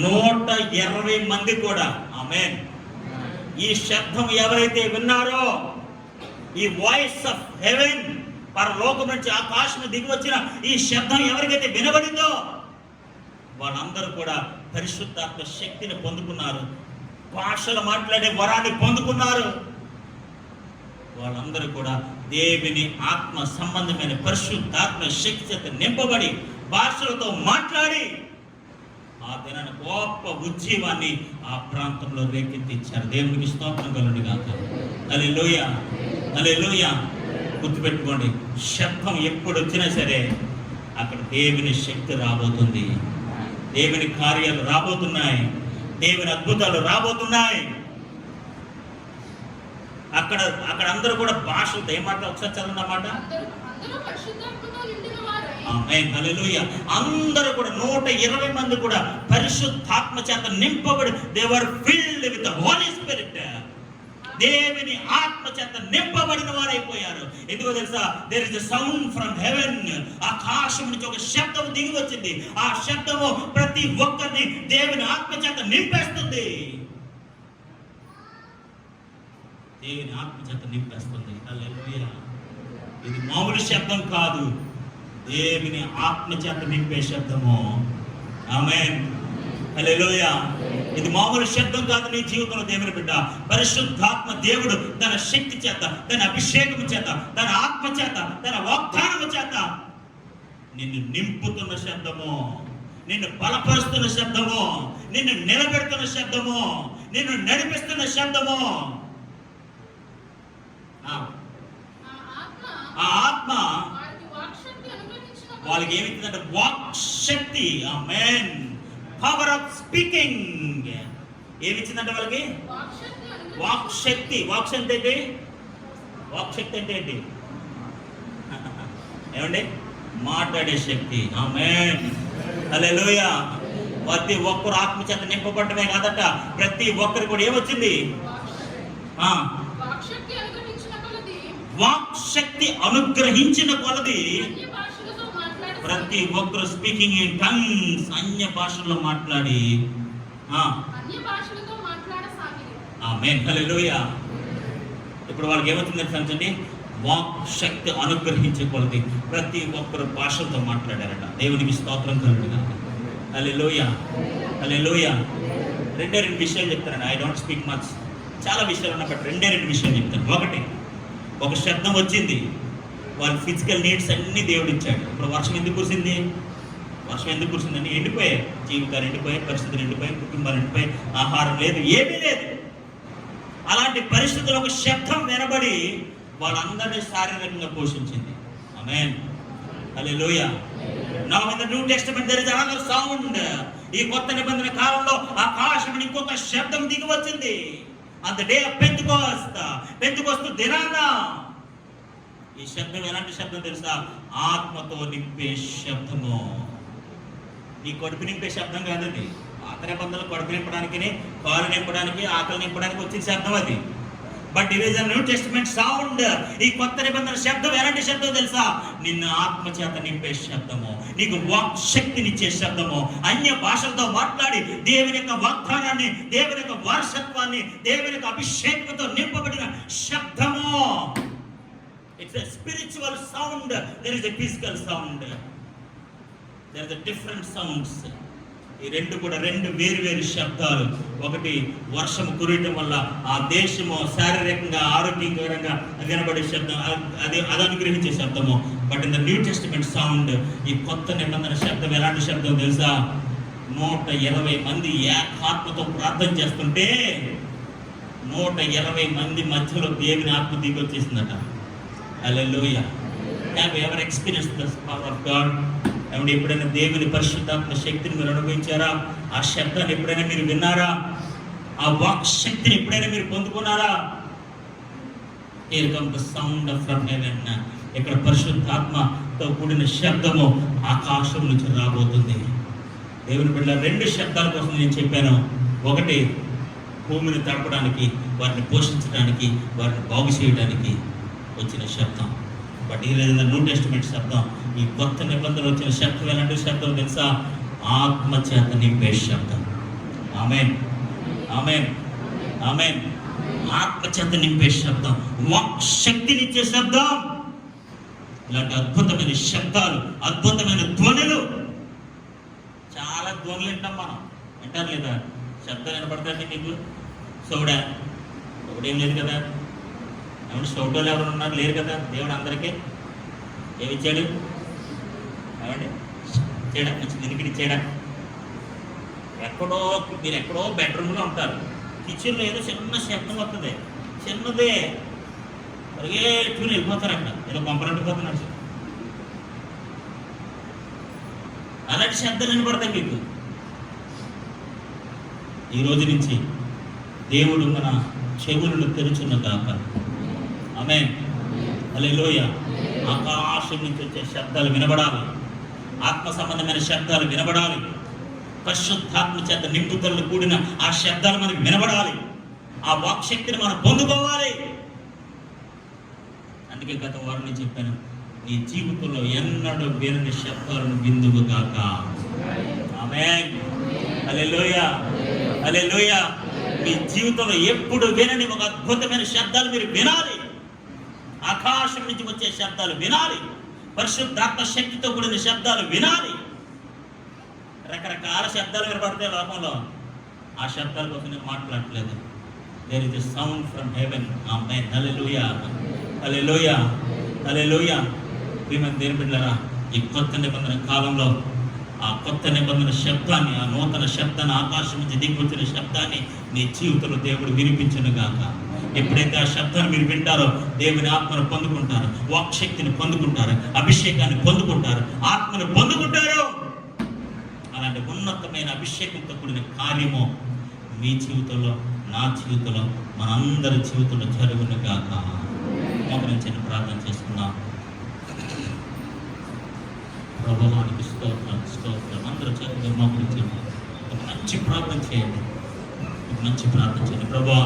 120 మంది కూడా ఆమేన్. ఈ శబ్దం ఎవరైతే విన్నారో, ఈ వాయిస్ ఆఫ్ హెవెన్, పరలోకం నుంచి ఆకాశం దిగి వచ్చిన ఈ శబ్దం ఎవరికైతే వినబడిందో వాళ్ళందరూ కూడా పరిశుద్ధాత్మ శక్తిని పొందుకున్నారు, భాషలు మాట్లాడే వరాన్ని పొందుకున్నారు. వాళ్ళందరూ కూడా దేవుని ఆత్మ సంబంధమైన పరిశుద్ధాత్మ శక్తితో నింపబడి భాషలతో మాట్లాడి ఆ దినాన గొప్ప ఉజ్జీవాన్ని ఆ ప్రాంతంలో రేకెత్తించారు. దేవునికి స్తోత్రం కలుగును గాక. హల్లెలూయా, హల్లెలూయా. గుర్తుపెట్టుకోండి, శబ్దం ఎప్పుడు వచ్చినా సరే అక్కడ దేవుని శక్తి రాబోతుంది, దేవుని కార్యాలు రాబోతున్నాయి, దేవుని అద్భుతాలు రాబోతున్నాయి. అక్కడ అక్కడ అందరూ కూడా భాషలతో ఏమాట ఒకసారి చదవండి అన్నమాట. హల్లెలూయా. అందరూ కూడా 120 మంది కూడా పరిశుద్ధాత్మ చేత నింపబడి, they were filled with the Holy spirit. దేవుని ఆత్మ చేత నింపబడిన వారైపోయారు. ఎందుకో తెలుసా? There is a sound from heaven. ఆకాశం నుంచి ఒక శబ్దం దిగి వచ్చింది. ఆ శబ్దము ప్రతి ఒక్కరిని దేవుని ఆత్మ చేత నింపేస్తుంది. దేవుని ఆత్మ చేత నింపేస్తుంది. హల్లెలూయా. ఇది మామూలు శబ్దం కాదు, దేవుని ఆత్మ చేత నింపే శబ్దము. ఆమేన్, హల్లెలూయా. ఇది మామూలు శబ్దం కాదు నీ జీవితంలో. దేవుని బిడ్డ, పరిశుద్ధాత్మ దేవుడు తన శక్తి చేత, తన అభిషేకము చేత, తన ఆత్మ చేత, తన వాగ్దానము చేత నిన్ను నింపుతున్న శబ్దము, నిన్ను బలపరుస్తున్న శబ్దము, నిన్ను నిలబెడుతున్న శబ్దము, నిన్ను నడిపిస్తున్న శబ్దము. ఆ ఆత్మ వాళ్ళకి ఏమిచ్చిందంటే వాక్ శక్తి. ఆమేన్. పవర్ ఆఫ్ స్పీకింగ్ ఏమిచ్చిందంటే వాళ్ళకి వాక్ శక్తి. వాక్ శక్తి ఏంటి? వాక్ శక్తి అంటే ఏంటి? ఏమండి? మాట్లాడే శక్తి. ఆమేన్, హల్లెలూయా. ప్రతి ఒక్కరు ఆత్మ చేత నింపబడమే కాదట, ప్రతి ఒక్కరు కూడా ఏమొచ్చింది? వాక్ శక్తి అనుగ్రహించిన కొలది ప్రతి ఒక్కరు స్పీకింగ్ ఇన్ టంగ్స్, అన్య భాషల్లో మాట్లాడి అన్య భాషలతో మాట్లాడసాగిరి. ఆమేన్, హల్లెలూయా. ఇప్పుడు వాళ్ళకి ఏమవుతుంది తెలుసండి? వాక్ శక్తి అనుగ్రహించకూడదు. ప్రతి ఒక్కరు భాషలతో మాట్లాడారట. దేవునికి స్తోత్రం కలుగుగా. హల్లెలూయా, హల్లెలూయా. రెండే రెండు విషయాలు చెప్తానండి. I don't speak much. చాలా విషయాలు ఉన్నప్పుడు రెండే రెండు విషయాలు చెప్తాను. ఒకటి, ఒక శబ్దం వచ్చింది, వాళ్ళ ఫిజికల్ నీడ్స్ అన్నీ దేవుడు ఇచ్చాడు. ఇప్పుడు వర్షం ఎందుకు కురిసింది? వర్షం ఎందుకు కురిసిందని ఎండిపోయాయి, జీవితాలు ఎండిపోయాయి, పరిస్థితులు ఎండిపోయాయి, కుటుంబాలు ఎండిపోయాయి, ఆహారం లేదు, ఏమీ లేదు. అలాంటి పరిస్థితుల్లో ఒక శబ్దం వినబడి వాళ్ళందరినీ శారీరకంగా పోషించింది. Amen, hallelujah. Now in the new testament there is another sound. ఈ కొత్త నిబంధన కాలంలో ఆకాశం ఇంకొక శబ్దం దిగి వచ్చింది. On the day of Pentecost, పెంతెకోస్తు దినాన ఈ శబ్దం ఎలాంటి శబ్దం తెలుసా? ఆత్మతో నింపే శబ్దము. నీ కడుపు నింపే శబ్దం కాదండి. పాత నిబంధనలు కడుపు నింపడానికి, కాలు నింపడానికి, ఆకలి నింపడానికి వచ్చిన శబ్దం అది. But it is a new testament sound. ఈ కొత్త నిబంధన శబ్దం ఎలాంటి శబ్దం తెలుసా? నిన్ను ఆత్మ చేత నింపే శబ్దము, నీకు వాక్ శక్తినిచ్చే శబ్దము. అన్య భాషలతో మాట్లాడి దేవుని యొక్క వాగ్దానాన్ని, దేవుని యొక్క వారసత్వాన్ని, దేవుని యొక్క అభిషేకంతో నింపబడిన శబ్దము. It's a spiritual sound. There is a physical sound. There is a different sounds. ఈ రెండు కూడా రెండు వేరు వేరు శబ్దాలు. ఒకటి వర్షము కురియటం వల్ల ఆ దేశము శారీరకంగా ఆరోగ్యకరంగా వినబడే శబ్దం, అది అనుగ్రహించే శబ్దము. But in the new testament sound, ఈ కొత్త నిబంధన శబ్దం ఎలాంటి శబ్దం తెలుసా? 120 మంది ఏకాత్మతో ప్రార్థన చేస్తుంటే 120 మంది మధ్యలో దేవుని ఆత్మ దిగి వచ్చేసిందట. Hallelujah. Have you ever experienced the power of God? ఏమంటే ఎప్పుడైనా దేవుని పరిశుద్ధాత్మ శక్తిని మీరు అనుభవించారా? ఆ శబ్దాన్ని ఎప్పుడైనా మీరు విన్నారా? ఆ వాక్ శక్తిని ఎప్పుడైనా మీరు పొందుకున్నారా? Here come the sound from heaven. ఇక్కడ పరిశుద్ధాత్మతో కూడిన శబ్దము ఆకాశం నుంచి రాబోతుంది. దేవుని బిడ్డ, రెండు శబ్దాల కోసం నేను చెప్పాను. ఒకటి భూమిని తడపడానికి, వారిని పోషించడానికి, వారిని బాగు చేయడానికి వచ్చిన శబ్దం. బట్ ఈ రోజు న్యూ టెస్టమెంట్ శబ్దం, ఈ కొత్త నిబంధనలు వచ్చిన శబ్దం ఎలాంటి శబ్దం తెలుసా? ఆత్మ చేత నింపే శబ్దం. ఆమేన్, ఆమేన్, ఆమేన్. ఆత్మ చేత నింపే శబ్దం, వాక్ శక్తినిచ్చే శబ్దం. ఇలాంటి అద్భుతమైన శబ్దాలు, అద్భుతమైన ధ్వనులు. చాలా ధ్వనులు వింటాం మనం, వింటారు లేదా? శబ్దం వినపడతాయండి మీకు? సౌడా ఒకటేం లేదు కదా. ఏమంటే సౌటోలు ఎవరు ఉన్నారు? లేరు కదా. దేవుడు అందరికీ ఏమిచ్చాడు? ఏమండి చేయడం మంచి దీనికి చేయడం. మీరు ఎక్కడో బెడ్రూమ్లో ఉంటారు, కిచెన్లో ఏదో చిన్న శబ్దం వస్తుంది, చిన్నదే, పరిగెట్టుకుని వెళ్ళిపోతారు. అక్కడ ఏదో పంపనట్టుకుపోతున్నాడు. అలాంటి శబ్దాలు వినపడతాయి మీకు. ఈ రోజు నుంచి దేవుడు మన చెవులను తెరుచున్న కాక. ఆమేన్, హల్లెలూయా. ఆకాశం నుంచి వచ్చే శబ్దాలు వినబడాలి. ఆత్మ సంబంధమైన శబ్దాలు వినబడాలి. పరిశుద్ధాత్మ చేత నింపుదలను కూడిన ఆ శబ్దాలు మనకు వినబడాలి. ఆ వాక్ శక్తిని మనం పొందుకోవాలి. అందుకే గత వారం నేను చెప్పాను, నీ జీవితంలో ఎన్నడూ వినని శబ్దాలను విందువు గాక. ఆమేన్, హల్లెలూయా, హల్లెలూయా. మీ జీవితంలో ఎప్పుడు వినని ఒక అద్భుతమైన శబ్దాలు మీరు వినాలి. ఆకాశం నుంచి వచ్చే శబ్దాలు వినాలి. పరిశుద్ధాత్మ శక్తితో కూడిన శబ్దాలు వినాలి. రకరకాల శబ్దాలు వినపడతాయి లోకంలో. ఆ శబ్దాల కోసం నేను మాట్లాడట్లేదు. There is a sound from heaven. Amen, hallelujah, hallelujah, hallelujah. ప్రియమైన దేవుని బిడ్డలారా, ఈ కొత్త నిబంధన కాలంలో ఆ కొత్త నిబంధన శబ్దాన్ని, ఆ నూతన శబ్దాన్ని, ఆకాశం నుంచి దిగి వచ్చిన శబ్దాన్ని నీ జీవితంలో దేవుడు వినిపించును గాక. ఎప్పుడైతే ఆ శబ్దాన్ని మీరు వింటారో దేవుని ఆత్మను పొందుకుంటారు, వాక్ శక్తిని పొందుకుంటారు, అభిషేకాన్ని పొందుకుంటారు, ఆత్మను పొందుకుంటారు. అలాంటి ఉన్నతమైన అభిషేకంతో కూడిన కార్యము మీ జీవితంలో, నా జీవితంలో, మనందరి జీవితంలో జరుగును గాక. మోకరించని ప్రార్థన చేసుకుందాం. ప్రభువానికి స్తోత్రం, స్తోత్రం. అందరూ చక్కగా మోకరించండి. ఒక మంచి ప్రార్థన చేయండి, ఒక మంచి ప్రార్థన చేయండి. ప్రభువా,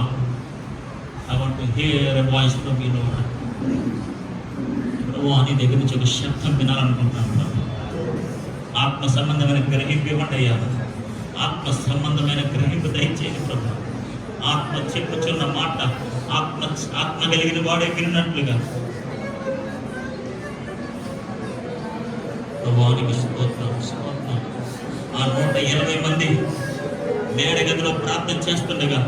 I want to hear a voice from you, Lord. ప్రభువా, నీ దగ్గర నుంచి ఒక శబ్దం వినాలనుకుంటున్నాను ప్రభు. ఆత్మ సంబంధమైన గ్రహింపు ఇవ్వండి అయ్యా. ఆత్మ సంబంధమైన గ్రహింపు దయచేయండి ప్రభు. ఆత్మ చెప్పుచున్న మాట ఆత్మ కలిగిన వాడే విన్నట్లుగా ప్రభువానికి స్తోత్రం స్తోత్రం. ఆ 120 మంది మేడగదిలో ప్రార్థన చేస్తుండగా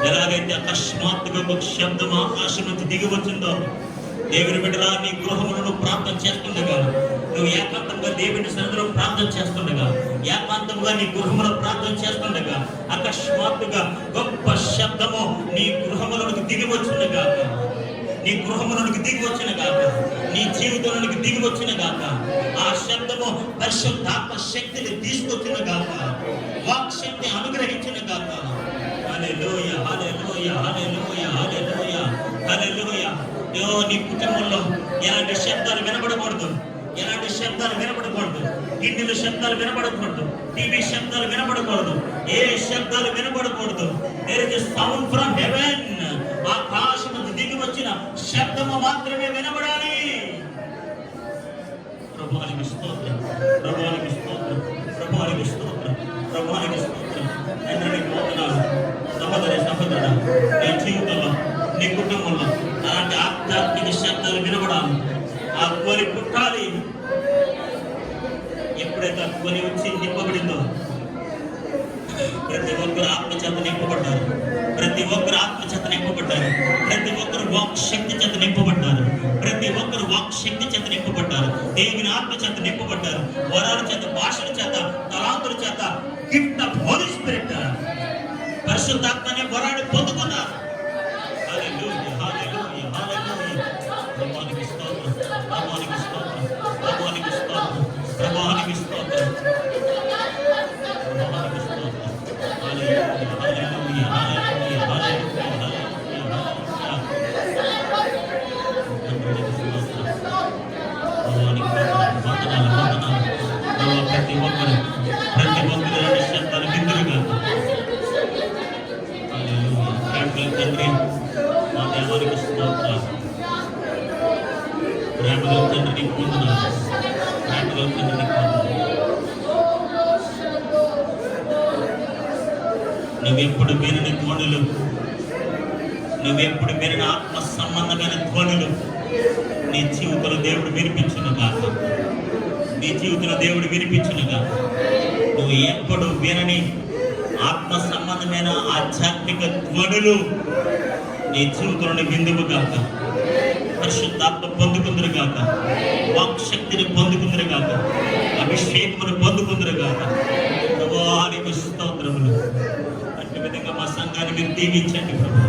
ఎలాగైతే అకస్మాత్తుగా ఒక శబ్దం ఆకాశం నుంచి దిగి వచ్చిందో, దేవుని బిడ్డలా నీ గృహములను ప్రార్థన చేస్తుండగా, నువ్వు ఏకాంతంగా దేవుని సన్నిధిలో ప్రార్థన చేస్తుండగా, ఏకాంతంగా నీ గృహములో ప్రార్థన చేస్తుండగా అకస్మాత్తుగా గొప్ప శబ్దము నీ గృహములకు దిగి వచ్చినగా, నీ గృహములకు దిగి వచ్చిన గాక, నీ జీవితంలోనికి దిగి వచ్చిన గాక, ఆ శబ్దము పరిశుద్ధాత్మ శక్తిని తీసుకొచ్చిన గాక, వాక్ శక్తి అనుగ్రహించిన గాక. హల్లెలూయా హల్లెలూయా హల్లెలూయా హల్లెలూయా హల్లెలూయా. నీ కుటుంబంలో ఎలాంటి శబ్దాలు వినబడకూడదు, ఎలాంటి శబ్దాలు వినబడకూడదు, గిన్నెల శబ్దాలు వినబడకూడదు, టీవీ శబ్దాలు వినబడకూడదు, ఏ శబ్దాలు వినబడకూడదు. There is a sound from heaven. ఆకాశం నుంచి దిగి వచ్చిన శబ్దము మాత్రమే వినబడాలి. ప్రభువానికి స్తోత్రం, ప్రభువానికి స్తోత్రం, ప్రభువానికి స్తోత్రం, ప్రభువానికి స్తోత్రం. తండ్రి వందనాలు. సహోదరి సహోదరుడా, నీ జీవితంలో నీ కుటుంబంలో అలాంటి ఆధ్యాత్మిక శబ్దాలు వినబడాలి. ఆ ధ్వని పుట్టాలి. ఎప్పుడైతే ఆ ధ్వని వచ్చి నింపబడిందో ప్రతి ఒక్కరు ఆత్మచేత నింపబడ్డారు, ప్రతి ఒక్కరు ఆత్మచేత నింపబడ్డారు, ప్రతి ఒక్కరు వాక్ శక్తి చేత నింపబడ్డారు, ప్రతి ఒక్కరు వాక్ శక్తి చేత నింపబడ్డారు, దేవుని ఆత్మచేత నింపబడ్డారు, వరాల చేత, భాషల చేత, తలాంతుల చేత, గిఫ్ట్ ఆఫ్ హోలీ స్పిరిట్, పరిశుద్ధాత్మని వరాన్ని పొందుకున్నారు. హల్లెలూయా హల్లెలూయా హల్లెలూయా. ప్రభువానికి స్తోత్రం, ప్రభువానికి స్తోత్రం, ప్రభువానికి స్తోత్రం, ప్రభువానికి స్తోత్రం. ప్రతి ఒక్కరు శబ్దాలు బిందులుగా తండ్రి మా దేవానికి స్తోత్రాలు. ప్రేమలో తండ్రిని పొందున్నారు, ప్రేమలో తండ్రిని పొందున్నారు. నువ్వెప్పుడు వినని ధ్వనులు, నువ్వెప్పుడు వినని ఆత్మ సంబంధమైన ధ్వనులు నీ జీవితంలో దేవుడు వినిపించును గాక, నీ జీవితంలో దేవుడు వినిపించును గాక. నువ్వు ఎప్పుడు వినని ఆత్మ సంబంధమైన ఆధ్యాత్మిక ధ్వనులు నీ జీవితంలో విందువు గాక, పరిశుద్ధాత్మ పొందుకుందరు గాక, వాక్ శక్తిని పొందుకుందరు గాక, అభిషేకమును పొందుకుందరు గాక. ప్రభువానికి స్తోత్రములు. అట్టి విధంగా మా సంఘాన్ని మీరు దీవించండి ప్రభు,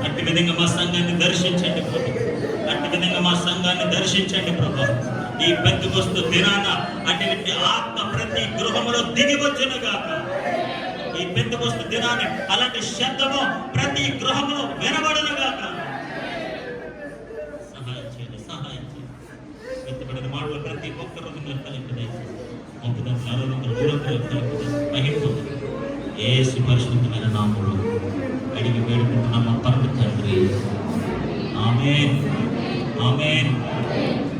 అట్టి విధంగా మా సంఘాన్ని దర్శించండి ప్రభు, అట్టి విధంగా మా సంఘాన్ని దర్శించండి ప్రభు. ఈ పెంతెకొస్తు దినాన అటువంటి ఆత్మ ప్రతి గృహములో దిగి వచ్చును గాక. ఈ పెంతెకొస్తు దినాన్ని అలాంటి శబ్దము ప్రతి గృహములో వినబడును గాక. సహాయం చేయండి, సహాయం చేయండి. ఎత్తబడిన మాటలు ప్రతి ఒక్క రోజులో కలిపి మొక్కుదండి, ఆరోగ్యం దూరంలో కలిపి మహిమ యేసు పరిశుద్ధమైన నామములో అడిగి వేడుకుంటున్నాం మా పరమ తండ్రి. ఆమేన్ ఆమేన్.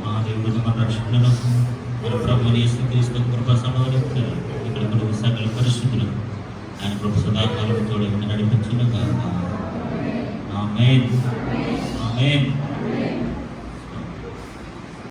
మా దేవుడు మన రక్షకులను మన ప్రభువుని యేసుక్రీస్తు కృపా సమాధానం ఇక్కడ కొన్ని సకల పరిశుద్ధులను ఆయన కృప సదాకాలం తోడు నడిపించును గాక. ఆమేన్.